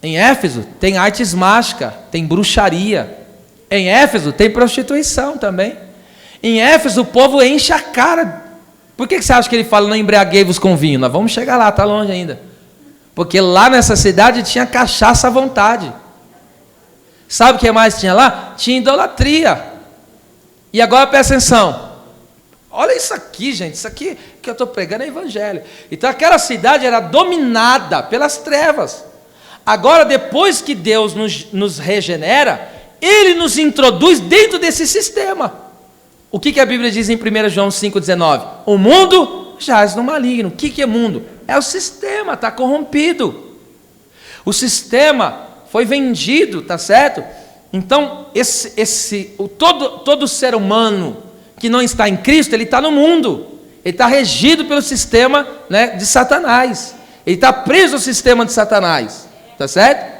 Em Éfeso tem artes mágicas, tem bruxaria. Em Éfeso tem prostituição também. Em Éfeso o povo enche a cara. Por que você acha que ele fala, não embriaguei-vos com vinho? Nós vamos chegar lá, está longe ainda. Porque lá nessa cidade tinha cachaça à vontade. Sabe o que mais tinha lá? Tinha idolatria. E agora presta atenção. Olha isso aqui, gente. Isso aqui que eu estou pregando é evangelho. Então aquela cidade era dominada pelas trevas. Agora, depois que Deus nos regenera, Ele nos introduz dentro desse sistema. O que a Bíblia diz em 1 João 5,19? O mundo jaz no maligno. O que é mundo? É o sistema, está corrompido. O sistema foi vendido, tá certo? Então, todo ser humano que não está em Cristo, ele está no mundo. Ele está regido pelo sistema, né, de Satanás. Ele está preso ao sistema de Satanás. Tá certo?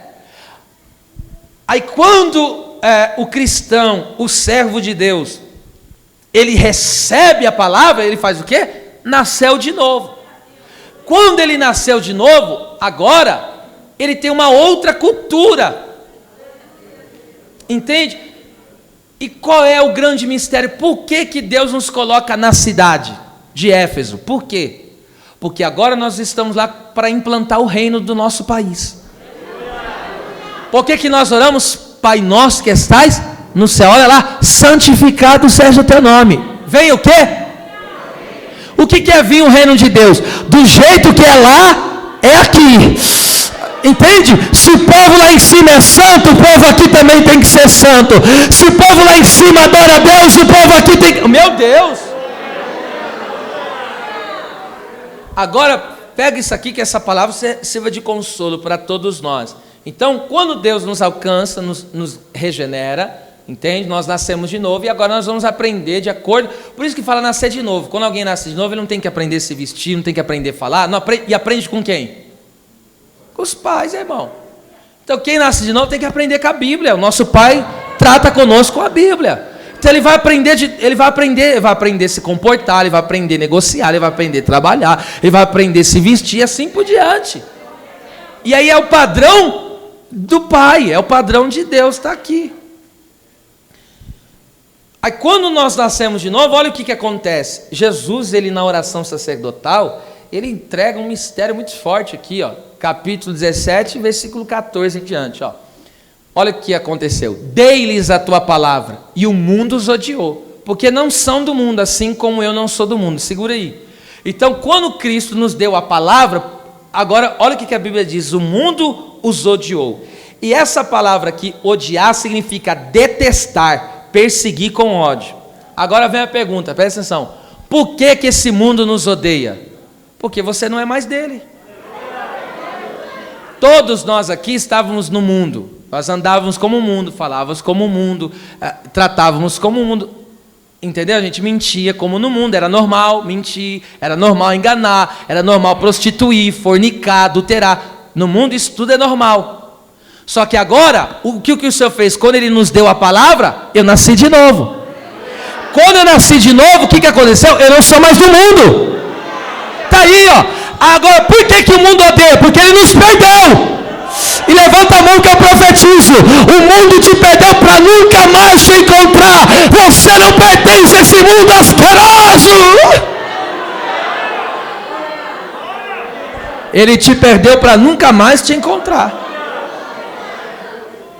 Aí quando o cristão, o servo de Deus, ele recebe a palavra, ele faz o quê? Nasceu de novo. Quando ele nasceu de novo, agora, ele tem uma outra cultura. Entende? E qual é o grande mistério? Por que Deus nos coloca na cidade de Éfeso? Por quê? Porque agora nós estamos lá para implantar o reino do nosso país. Por que nós oramos? Pai nosso que estais no céu, olha lá, santificado seja o teu nome. Vem o quê? O que é vir o reino de Deus? Do jeito que é lá, é aqui. Entende? Se o povo lá em cima é santo, o povo aqui também tem que ser santo. Se o povo lá em cima adora a Deus, o povo aqui tem que... Meu Deus! Agora, pega isso aqui, que essa palavra sirva de consolo para todos nós. Então, quando Deus nos alcança, nos regenera, entende? Nós nascemos de novo e agora nós vamos aprender de acordo. Por isso que fala nascer de novo. Quando alguém nasce de novo, ele não tem que aprender a se vestir, não tem que aprender a falar. Não, e aprende com quem? Com os pais, irmão. Então, quem nasce de novo tem que aprender com a Bíblia. O nosso pai trata conosco com a Bíblia. Então, ele vai aprender a se comportar, ele vai aprender a negociar, ele vai aprender a trabalhar, ele vai aprender a se vestir, assim por diante. E aí é o padrão do Pai, é o padrão de Deus, está aqui. Aí quando nós nascemos de novo, olha o que acontece. Jesus, ele na oração sacerdotal, ele entrega um mistério muito forte aqui, ó, capítulo 17, versículo 14 em diante, ó. Olha o que aconteceu. Dei-lhes a tua palavra, e o mundo os odiou, porque não são do mundo, assim como eu não sou do mundo. Segura aí. Então, quando Cristo nos deu a palavra, agora, olha o que a Bíblia diz, o mundo os odiou. E essa palavra aqui, odiar, significa detestar, perseguir com ódio. Agora vem a pergunta, presta atenção. Por que esse mundo nos odeia? Porque você não é mais dele. todos nós aqui estávamos no mundo. Nós andávamos como o mundo, falávamos como o mundo, tratávamos como o mundo. Entendeu? A gente mentia como no mundo, era normal mentir, era normal enganar, era normal prostituir, fornicar, adulterar. No mundo isso tudo é normal. Só que agora, o que o Senhor fez? Quando Ele nos deu a palavra, eu nasci de novo. Quando eu nasci de novo, o que aconteceu? Eu não sou mais do mundo. Está aí, ó. Agora, por que o mundo odeia? Porque ele nos perdeu. E levanta a mão que eu profetizo. O mundo te perdeu para nunca mais te encontrar. Você não pertence a esse mundo asqueroso. Ele te perdeu para nunca mais te encontrar.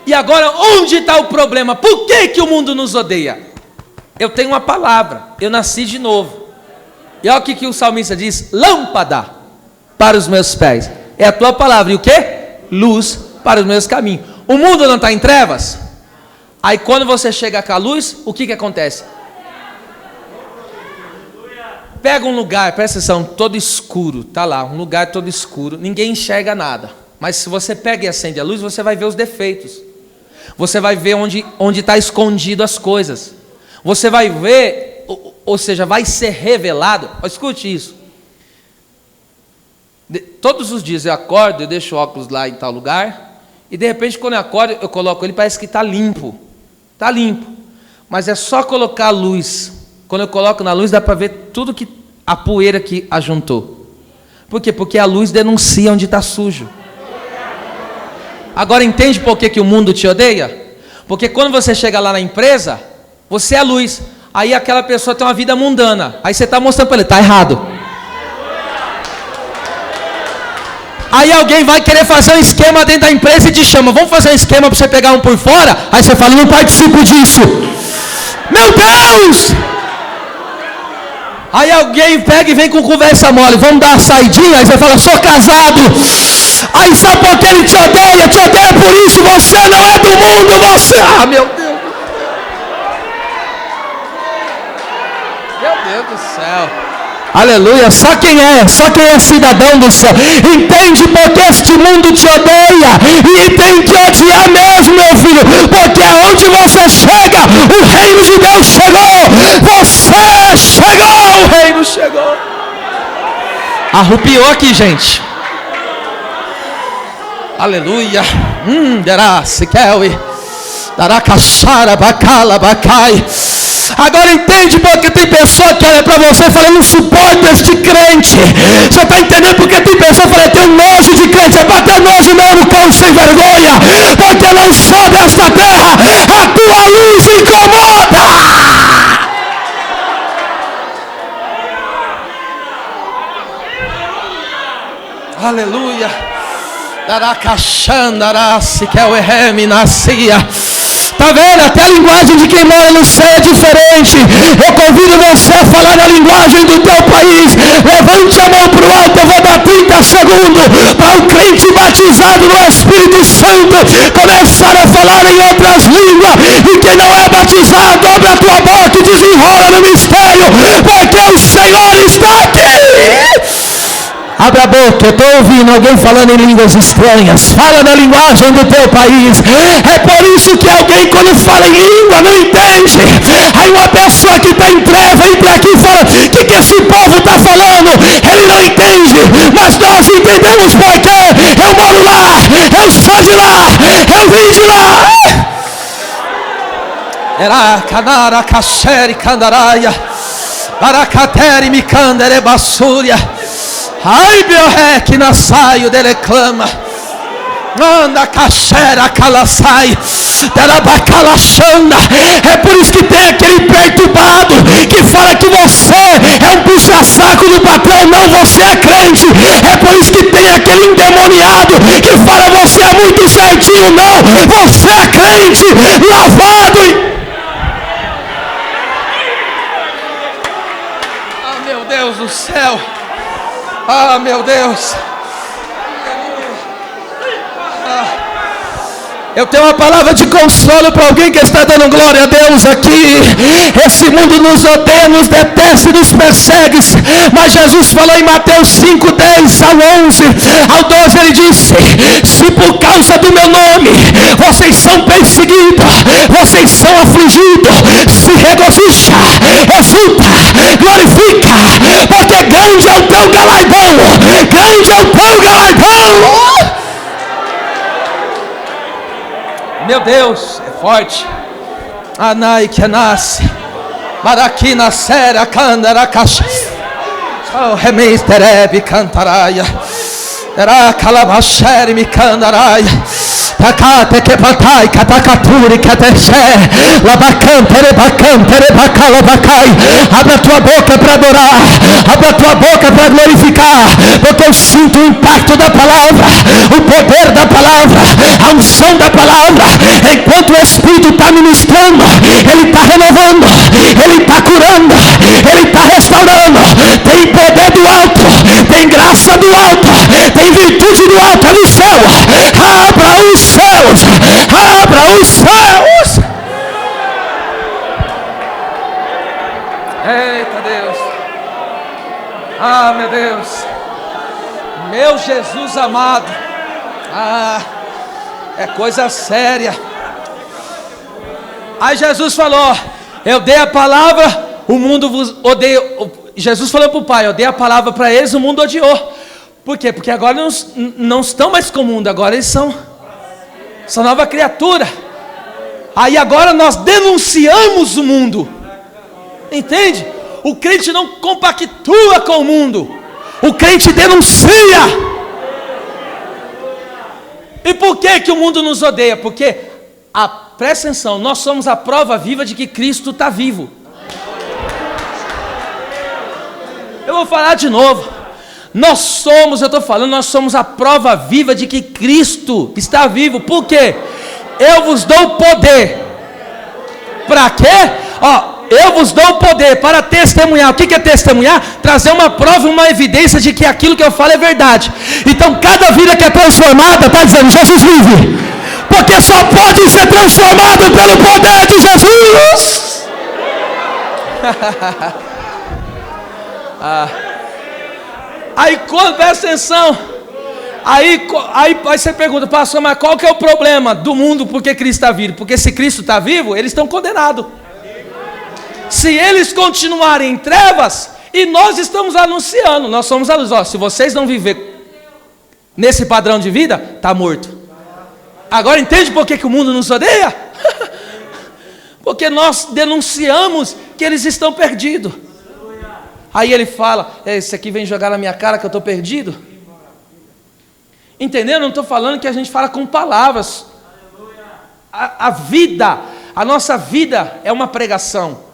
E agora, onde está o problema? Por que o mundo nos odeia? Eu tenho uma palavra. Eu nasci de novo. E olha o que o salmista diz: lâmpada para os meus pés é a tua palavra. E o que? Luz para os meus caminhos. O mundo não está em trevas? Aí quando você chega com a luz, o que acontece? Pega um lugar, presta atenção, todo escuro, tá lá, um lugar todo escuro, ninguém enxerga nada. Mas se você pega e acende a luz, você vai ver os defeitos. Você vai ver onde está escondido as coisas. Você vai ver, ou seja, vai ser revelado. Escute isso. Todos os dias eu acordo, eu deixo o óculos lá em tal lugar, e de repente quando eu acordo, eu coloco ele, parece que está limpo. Está limpo. Mas é só colocar a luz. Quando eu coloco na luz, dá para ver tudo que a poeira que ajuntou. Por quê? Porque a luz denuncia onde está sujo. Agora entende por que o mundo te odeia? Porque quando você chega lá na empresa, você é a luz. Aí aquela pessoa tem uma vida mundana. Aí você está mostrando para ele, está errado. Aí alguém vai querer fazer um esquema dentro da empresa e te chama. Vamos fazer um esquema para você pegar um por fora? Aí você fala, não participo disso. Meu Deus! Aí alguém pega e vem com conversa mole. Vamos dar uma saidinha? Aí você fala, sou casado. Aí sabe por que ele te odeia? Te odeia por isso. Você não é do mundo. Você... Ah, meu Deus. Meu Deus do céu. Aleluia, só quem é cidadão do céu, entende porque este mundo te odeia, e tem que odiar mesmo, meu filho, porque aonde você chega, o reino de Deus chegou, você chegou, o reino chegou. Arrupiou aqui, gente. Aleluia. Agora entende porque tem pessoa que olha para você e fala, eu não suporto este crente. Você está entendendo porque tem pessoa que fala, eu tenho nojo de crente. É para ter nojo mesmo, cão sem vergonha. Porque não sou desta terra. A tua luz incomoda. Aleluia. Daracachandarasi que é o erreme nascia. Está vendo? Até a linguagem de quem mora no céu é diferente. Eu convido você a falar na linguagem do teu país. Levante a mão para o alto, eu vou dar 30 segundos para o crente batizado no Espírito Santo começar a falar em outras línguas. E quem não é batizado, abre a tua boca e desenrola no mistério, porque o Senhor está aqui. Abre a boca, eu estou ouvindo alguém falando em línguas estranhas. Fala na linguagem do teu país. É por isso que alguém quando fala em língua não entende. Aí uma pessoa que está em treva entra aqui e fala, o que esse povo está falando? Ele não entende, mas nós entendemos porque eu moro lá, eu sou de lá, eu vim de lá. Era canara cachere candaraia, baracateri me candere bassúria. Ai, bioré, que na saio dele clama. Anda, cachera, calaçai. Terabacalaxanda. É por isso que tem aquele perturbado que fala que você é um puxa-saco do patrão. Não, você é crente. É por isso que tem aquele endemoniado que fala você é muito certinho. Não, você é crente, lavado e... Ah, meu Deus do céu. Ah, meu Deus. Eu tenho uma palavra de consolo para alguém que está dando glória a Deus aqui. Esse mundo nos odeia, nos detesta e nos persegue. Mas Jesus falou em Mateus 5, 10 ao 11, ao 12, ele disse: se por causa do meu nome vocês são perseguidos, vocês são afligidos, se regozija, exulta, glorifica, porque grande é o teu galardão, grande é o teu galardão. Meu Deus, é forte. Anai que nasce. Maraquina sera candaracas. Oh, remeisterebe cantaraia. Era calabachere me candaraia. Takate que patai, katakaturi, kateché. Labacantere, bacantere, bacalabacai. Abra tua boca para adorar. Abra tua boca para glorificar. Porque eu sinto o impacto da palavra, o poder da palavra, a unção da palavra. Enquanto o Espírito está ministrando, Ele está renovando, Ele está curando, Ele está restaurando. Tem poder do alto, tem graça do alto, tem virtude do alto. É no céu. Abra os céus, abra os céus. Eita Deus. Ah, meu Deus. Meu Jesus amado. Ah, é coisa séria. Aí Jesus falou: eu dei a palavra, o mundo vos odeia. Jesus falou para o Pai: eu dei a palavra para eles, o mundo odiou. Por quê? Porque agora não estão mais com o mundo, agora eles são nova criatura. Aí agora nós denunciamos o mundo. Entende? O crente não compactua com o mundo, o crente denuncia. E por que o mundo nos odeia? Porque, presta atenção, nós somos a prova viva de que Cristo está vivo. Eu vou falar de novo. Nós somos a prova viva de que Cristo está vivo. Por quê? Eu vos dou poder. Para quê? Eu vos dou poder para testemunhar. O que é testemunhar? Trazer uma prova, uma evidência de que aquilo que eu falo é verdade. Então cada vida que é transformada está dizendo: Jesus vive. Porque só pode ser transformado pelo poder de Jesus. Aí quando presta atenção, aí você pergunta: pastor, mas qual que é o problema do mundo? Porque Cristo está vivo? Porque se Cristo está vivo, eles estão condenados. Se eles continuarem em trevas, e nós estamos anunciando, nós somos a luz. Se vocês não viver nesse padrão de vida, está morto. Agora entende por que o mundo nos odeia? Porque nós denunciamos que eles estão perdidos. Aí ele fala: esse aqui vem jogar na minha cara que eu estou perdido. Entendeu? Não estou falando que a gente fala com palavras. A vida, a nossa vida é uma pregação.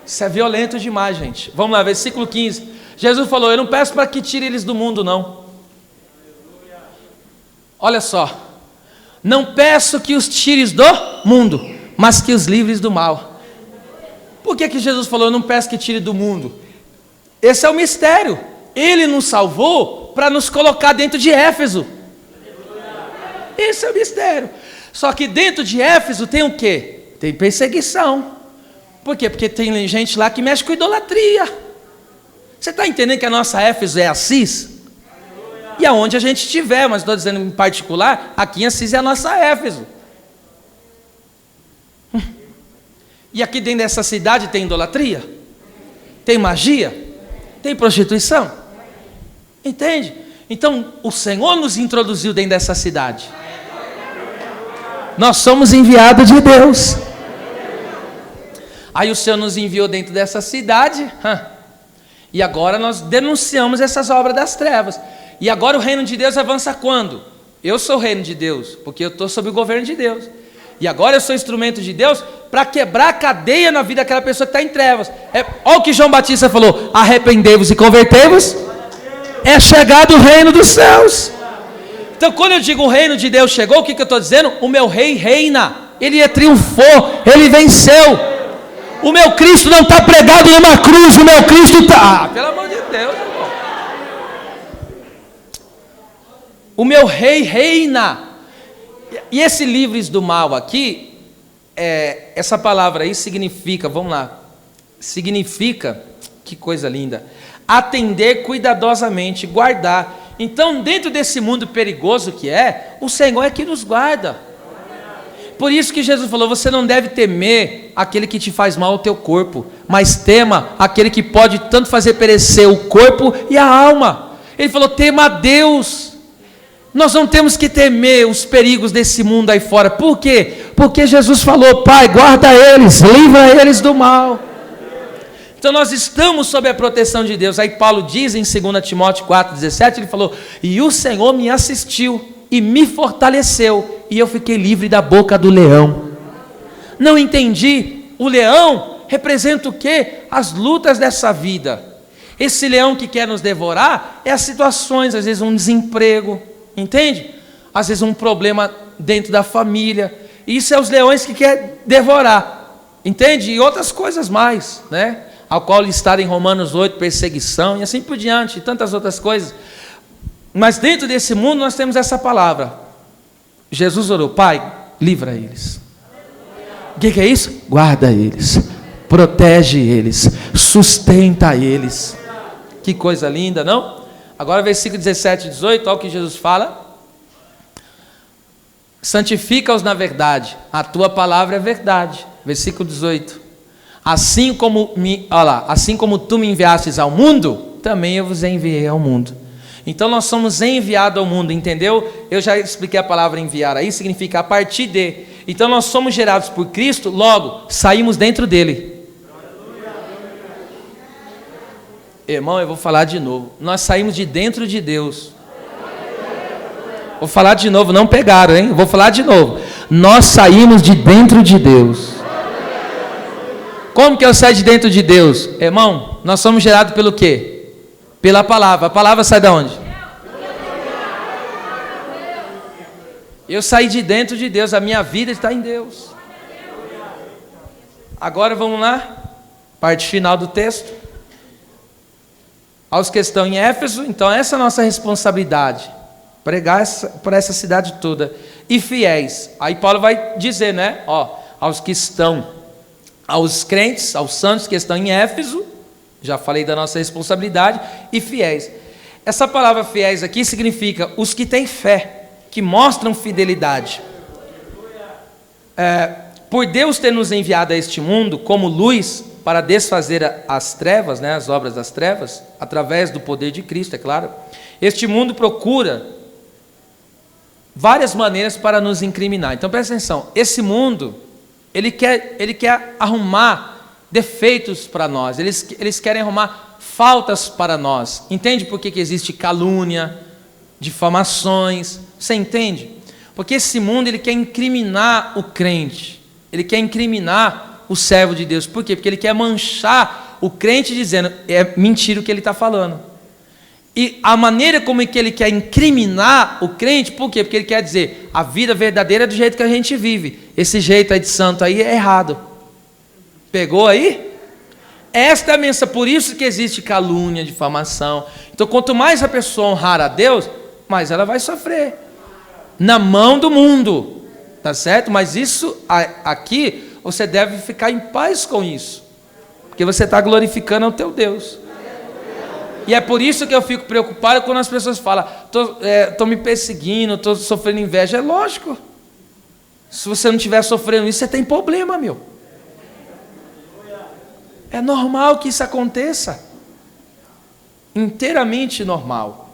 Isso é violento demais, gente. Vamos lá, versículo 15. Jesus falou: eu não peço para que tire eles do mundo, não. Olha só. Não peço que os tires do mundo, mas que os livres do mal. Por que Jesus falou: eu não peço que tire do mundo? Esse é o mistério. Ele nos salvou para nos colocar dentro de Éfeso. Esse é o mistério. Só que dentro de Éfeso tem o quê? Tem perseguição. Por quê? Porque tem gente lá que mexe com idolatria. Você está entendendo que a nossa Éfeso é Assis? E aonde a gente estiver, mas estou dizendo em particular, aqui em Assis é a nossa Éfeso. E aqui dentro dessa cidade tem idolatria? Tem magia? Tem prostituição? Entende? Então o Senhor nos introduziu dentro dessa cidade. Nós somos enviados de Deus. Aí o Senhor nos enviou dentro dessa cidade. E agora nós denunciamos essas obras das trevas. E agora o reino de Deus avança quando? Eu sou o reino de Deus, porque eu estou sob o governo de Deus. E agora eu sou instrumento de Deus para quebrar a cadeia na vida daquela pessoa que está em trevas. Olha o que João Batista falou: arrependei-vos e convertei-vos, é chegado o reino dos céus. Então quando eu digo o reino de Deus chegou, o que eu estou dizendo? O meu rei reina, ele triunfou, ele venceu. O meu Cristo não está pregado numa cruz, o meu Cristo está... pelo amor de Deus, irmão. O meu rei reina. E esse livres do mal aqui, essa palavra aí significa, vamos lá, significa, que coisa linda, atender cuidadosamente, guardar. Então, dentro desse mundo perigoso que o Senhor é que nos guarda. Por isso que Jesus falou, você não deve temer aquele que te faz mal ao teu corpo, mas tema aquele que pode tanto fazer perecer o corpo e a alma. Ele falou, tema a Deus. Nós não temos que temer os perigos desse mundo aí fora. Por quê? Porque Jesus falou, Pai, guarda eles, livra eles do mal. Então nós estamos sob a proteção de Deus. Aí Paulo diz em 2 Timóteo 4,17, ele falou, e o Senhor me assistiu e me fortaleceu, e eu fiquei livre da boca do leão. Não entendi, o leão representa o quê? As lutas dessa vida. Esse leão que quer nos devorar, as situações, às vezes um desemprego, entende? Às vezes um problema dentro da família, isso é os leões que quer devorar, entende? E outras coisas mais, né? Ao qual listado em Romanos 8, perseguição e assim por diante, e tantas outras coisas. Mas dentro desse mundo nós temos essa palavra. Jesus orou, Pai, livra eles. O que é isso? Guarda eles, protege eles, sustenta eles. Que coisa linda, não? Agora versículo 17 e 18, olha o que Jesus fala. Santifica-os na verdade, a tua palavra é verdade. Versículo 18. Assim como tu me enviastes ao mundo, também eu vos enviei ao mundo. Então nós somos enviados ao mundo, entendeu? Eu já expliquei a palavra enviar aí, significa a partir de. Então nós somos gerados por Cristo, logo saímos dentro dele. Irmão, eu vou falar de novo. Nós saímos de dentro de Deus. Vou falar de novo, não pegaram, hein? Vou falar de novo. Nós saímos de dentro de Deus. Como que eu saio de dentro de Deus? Irmão, nós somos gerados pelo quê? Pela palavra. A palavra sai de onde? Eu saí de dentro de Deus, a minha vida está em Deus. Agora vamos lá, parte final do texto. Aos que estão em Éfeso, então essa é a nossa responsabilidade, pregar por essa cidade toda. E fiéis, aí Paulo vai dizer, né? Aos que estão, aos crentes, aos santos que estão em Éfeso, já falei da nossa responsabilidade, e fiéis. Essa palavra fiéis aqui significa os que têm fé, que mostram fidelidade. Por Deus ter nos enviado a este mundo como luz para desfazer as trevas, né, as obras das trevas, através do poder de Cristo, é claro. Este mundo procura várias maneiras para nos incriminar. Então presta atenção, esse mundo, ele quer arrumar defeitos para nós, eles querem arrumar faltas para nós. Entende por que existe calúnia, difamações? Você entende? Porque esse mundo ele quer incriminar o crente, ele quer incriminar o servo de Deus. Por quê? Porque ele quer manchar o crente dizendo, é mentira o que ele está falando. E a maneira como é que ele quer incriminar o crente, por quê? Porque ele quer dizer, a vida verdadeira é do jeito que a gente vive. Esse jeito aí de santo aí é errado. Pegou aí? Esta é a mensagem, por isso que existe calúnia, difamação. Então quanto mais a pessoa honrar a Deus, mais ela vai sofrer. Na mão do mundo. Tá certo? Mas isso aqui, você deve ficar em paz com isso. Porque você está glorificando ao teu Deus. E é por isso que eu fico preocupado quando as pessoas falam, estou me perseguindo, estou sofrendo inveja. É lógico. Se você não estiver sofrendo isso, você tem problema, meu. É normal que isso aconteça. Inteiramente normal.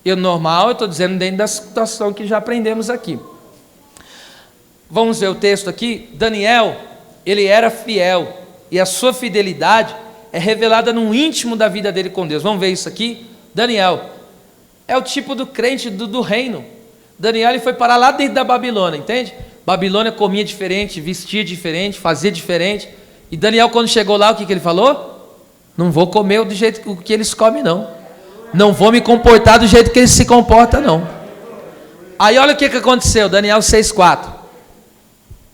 E o normal, eu estou dizendo dentro da situação que já aprendemos aqui. Vamos ver o texto aqui. Daniel, ele era fiel. E a sua fidelidade é revelada no íntimo da vida dele com Deus. Vamos ver isso aqui? Daniel é o tipo do crente do reino. Daniel ele foi parar lá dentro da Babilônia, entende? Babilônia comia diferente, vestia diferente, fazia diferente. E Daniel, quando chegou lá, o que ele falou? Não vou comer do jeito que eles comem, não. Não vou me comportar do jeito que eles se comportam, não. Aí olha o que aconteceu, Daniel 6,4.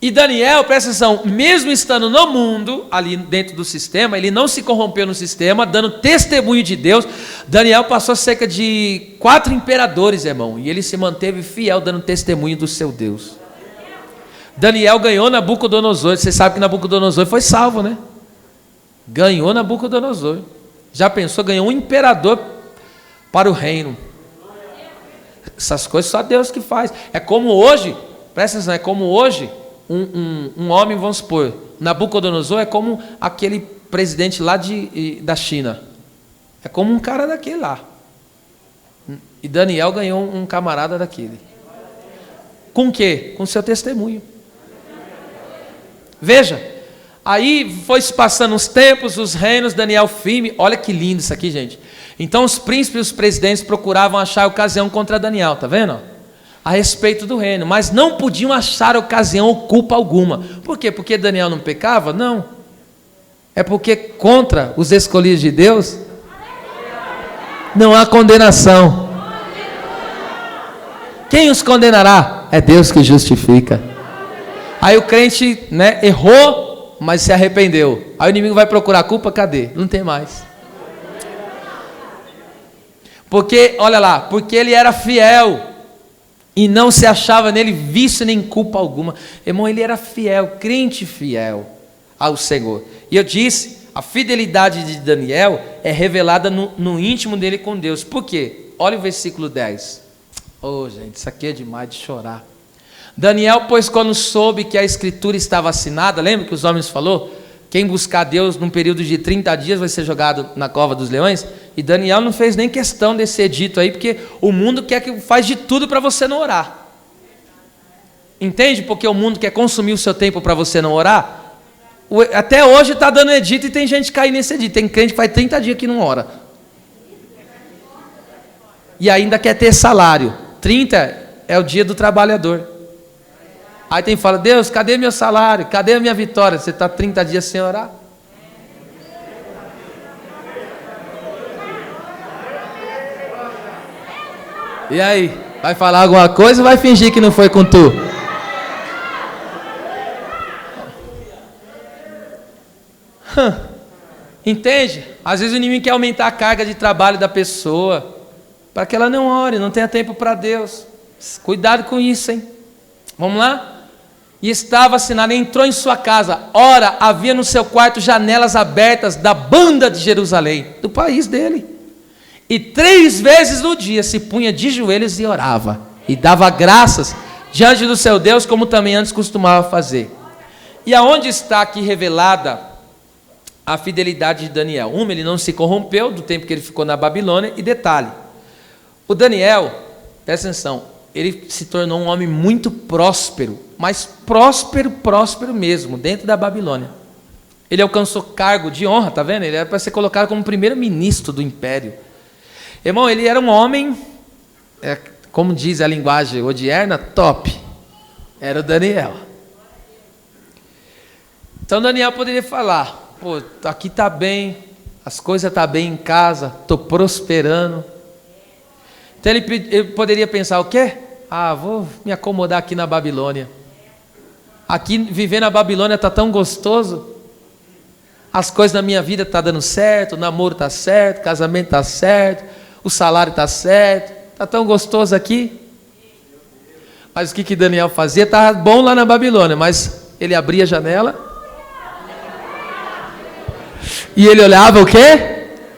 E Daniel, presta atenção, mesmo estando no mundo, ali dentro do sistema, ele não se corrompeu no sistema, dando testemunho de Deus. Daniel passou cerca de 4 imperadores, irmão, e ele se manteve fiel, dando testemunho do seu Deus. Daniel ganhou Nabucodonosor. Você sabe que Nabucodonosor foi salvo, né? Ganhou Nabucodonosor. Já pensou? Ganhou um imperador para o reino. Essas coisas só Deus que faz. É como hoje, presta atenção, é como hoje um homem, vamos supor, Nabucodonosor é como aquele presidente lá da China. É como um cara daquele lá. E Daniel ganhou um camarada daquele. Com o quê? Com seu testemunho. Veja, aí foi se passando os tempos, os reinos, Daniel firme. Olha que lindo isso aqui, gente. Então os príncipes e os presidentes procuravam achar ocasião contra Daniel, tá vendo? A respeito do reino, mas não podiam achar ocasião ou culpa alguma. Por quê? Porque Daniel não pecava? Não. É porque contra os escolhidos de Deus não há condenação. Quem os condenará? É Deus que justifica. Aí o crente, né, errou, mas se arrependeu. Aí o inimigo vai procurar culpa, cadê? Não tem mais. Porque, olha lá, porque ele era fiel e não se achava nele vício nem culpa alguma. Irmão, ele era fiel, crente fiel ao Senhor. E eu disse, a fidelidade de Daniel é revelada no íntimo dele com Deus. Por quê? Olha o versículo 10. Oh, gente, isso aqui é demais de chorar. Daniel, pois, quando soube que a escritura estava assinada, lembra que os homens falou? Quem buscar Deus num período de 30 dias vai ser jogado na cova dos leões. E Daniel não fez nem questão desse edito aí, porque o mundo quer que faz de tudo para você não orar. Entende? Porque o mundo quer consumir o seu tempo para você não orar. Até hoje está dando edito e tem gente caindo nesse edito. Tem crente que faz 30 dias que não ora. E ainda quer ter salário. 30 é o dia do trabalhador. Aí tem que falar, Deus, cadê meu salário? Cadê a minha vitória? Você está 30 dias sem orar? E aí? Vai falar alguma coisa ou vai fingir que não foi com tu? Entende? Às vezes o inimigo quer aumentar a carga de trabalho da pessoa, para que ela não ore, não tenha tempo para Deus. Cuidado com isso, hein? Vamos lá? E estava assinado, entrou em sua casa. Ora, havia no seu quarto janelas abertas da banda de Jerusalém, do país dele. E 3 vezes no dia se punha de joelhos e orava. E dava graças diante do seu Deus, como também antes costumava fazer. E aonde está aqui revelada a fidelidade de Daniel? Ele não se corrompeu do tempo que ele ficou na Babilônia. E detalhe, o Daniel, presta atenção, ele se tornou um homem muito próspero, mas próspero mesmo, dentro da Babilônia. Ele alcançou cargo de honra, tá vendo? Ele era para ser colocado como primeiro-ministro do império. Irmão, ele era um homem, como diz a linguagem odierna, top. Era o Daniel. Então Daniel poderia falar, pô, aqui está bem, as coisas estão bem em casa, estou prosperando. Então ele poderia pensar o quê? Vou me acomodar aqui na Babilônia. Aqui viver na Babilônia está tão gostoso. As coisas na minha vida estão dando certo, o namoro está certo, o casamento está certo, o salário está certo, está tão gostoso aqui. Mas o que Daniel fazia? Estava bom lá na Babilônia, mas ele abria a janela e ele olhava o quê?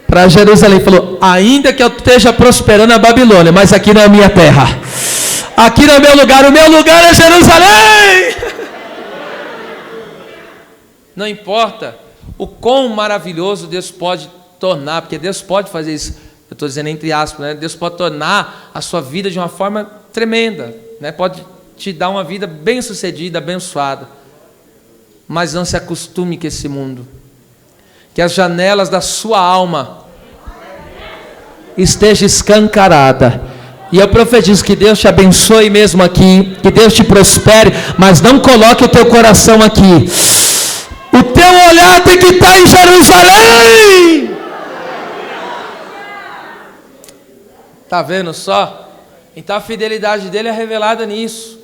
Para Jerusalém e falou, ainda que eu esteja prosperando na Babilônia, mas aqui não é a minha terra, aqui não é o meu lugar é Jerusalém. Não importa o quão maravilhoso Deus pode tornar, porque Deus pode fazer isso, eu estou dizendo entre aspas, né? Deus pode tornar a sua vida de uma forma tremenda, né? Pode te dar uma vida bem sucedida, abençoada, mas não se acostume com esse mundo, que as janelas da sua alma esteja escancarada. E eu profetizo que Deus te abençoe mesmo aqui, que Deus te prospere, mas não coloque o teu coração aqui. O teu olhar tem que estar em Jerusalém. Está vendo só? Então a fidelidade dele é revelada nisso.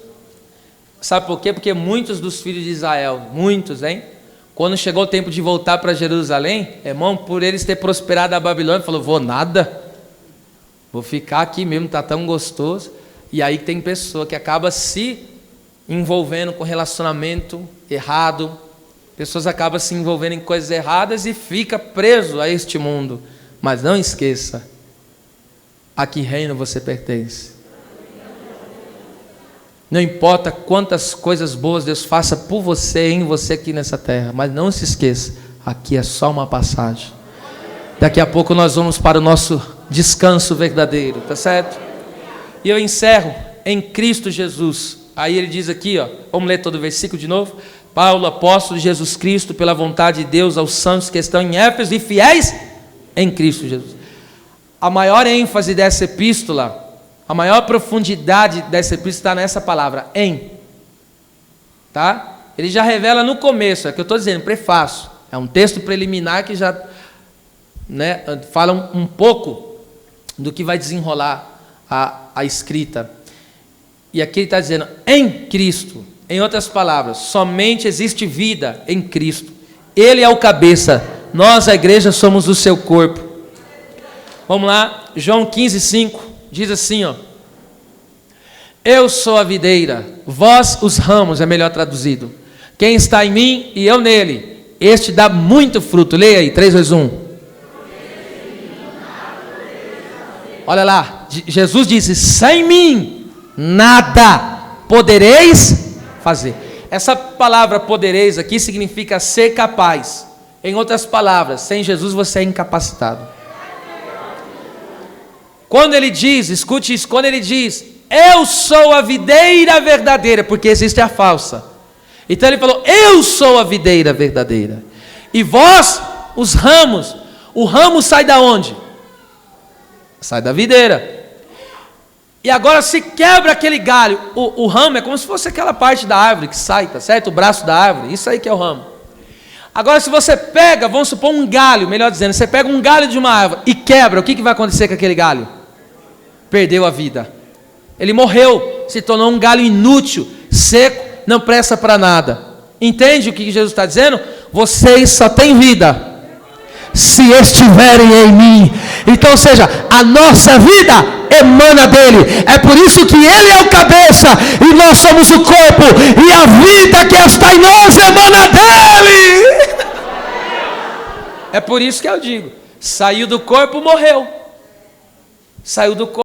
Sabe por quê? Porque muitos dos filhos de Israel, muitos, hein? Quando chegou o tempo de voltar para Jerusalém, irmão, por eles ter prosperado a Babilônia, falou, vou nada, vou ficar aqui mesmo, tá tão gostoso. E aí tem pessoa que acaba se envolvendo com relacionamento errado, pessoas acabam se envolvendo em coisas erradas e fica preso a este mundo. Mas não esqueça, a que reino você pertence. Não importa quantas coisas boas Deus faça por você, em você aqui nessa terra, mas não se esqueça, aqui é só uma passagem. Daqui a pouco nós vamos para o nosso descanso verdadeiro, tá certo? E eu encerro em Cristo Jesus. Aí ele diz aqui, ó, vamos ler todo o versículo de novo. Paulo, apóstolo de Jesus Cristo, pela vontade de Deus, aos santos que estão em Éfeso e fiéis em Cristo Jesus. A maior ênfase dessa epístola, a maior profundidade dessa epístola está nessa palavra, em. Tá? Ele já revela no começo, é o que eu estou dizendo, prefácio. É um texto preliminar que já, né, fala um pouco do que vai desenrolar a escrita. E aqui ele está dizendo, em Cristo. Em outras palavras, somente existe vida em Cristo. Ele é o cabeça, nós, a igreja, somos o seu corpo. Vamos lá, João 15:5, diz assim, ó. Eu sou a videira, vós os ramos, é melhor traduzido. Quem está em mim e eu nele, este dá muito fruto. Leia aí, 3, 2, 1. Olha lá, Jesus disse, sem mim, nada podereis fazer. Essa palavra podereis aqui significa ser capaz. Em outras palavras, sem Jesus você é incapacitado. Quando ele diz, escute isso, quando ele diz, eu sou a videira verdadeira, porque existe a falsa. Então ele falou, eu sou a videira verdadeira. E vós, os ramos, o ramo sai da onde? Sai da videira. E agora se quebra aquele galho, o ramo é como se fosse aquela parte da árvore que sai, tá certo? O braço da árvore, isso aí que é o ramo. Agora se você pega, vamos supor um galho, melhor dizendo, você pega um galho de uma árvore e quebra, o que vai acontecer com aquele galho? Perdeu a vida. Ele morreu, se tornou um galho inútil, seco, não presta para nada. Entende o que Jesus está dizendo? Vocês só têm vida se estiverem em mim. Então, ou seja, a nossa vida emana dele. É por isso que ele é o cabeça e nós somos o corpo. E a vida que está em nós emana dele. É por isso que eu digo, saiu do corpo, morreu. Saiu do corpo.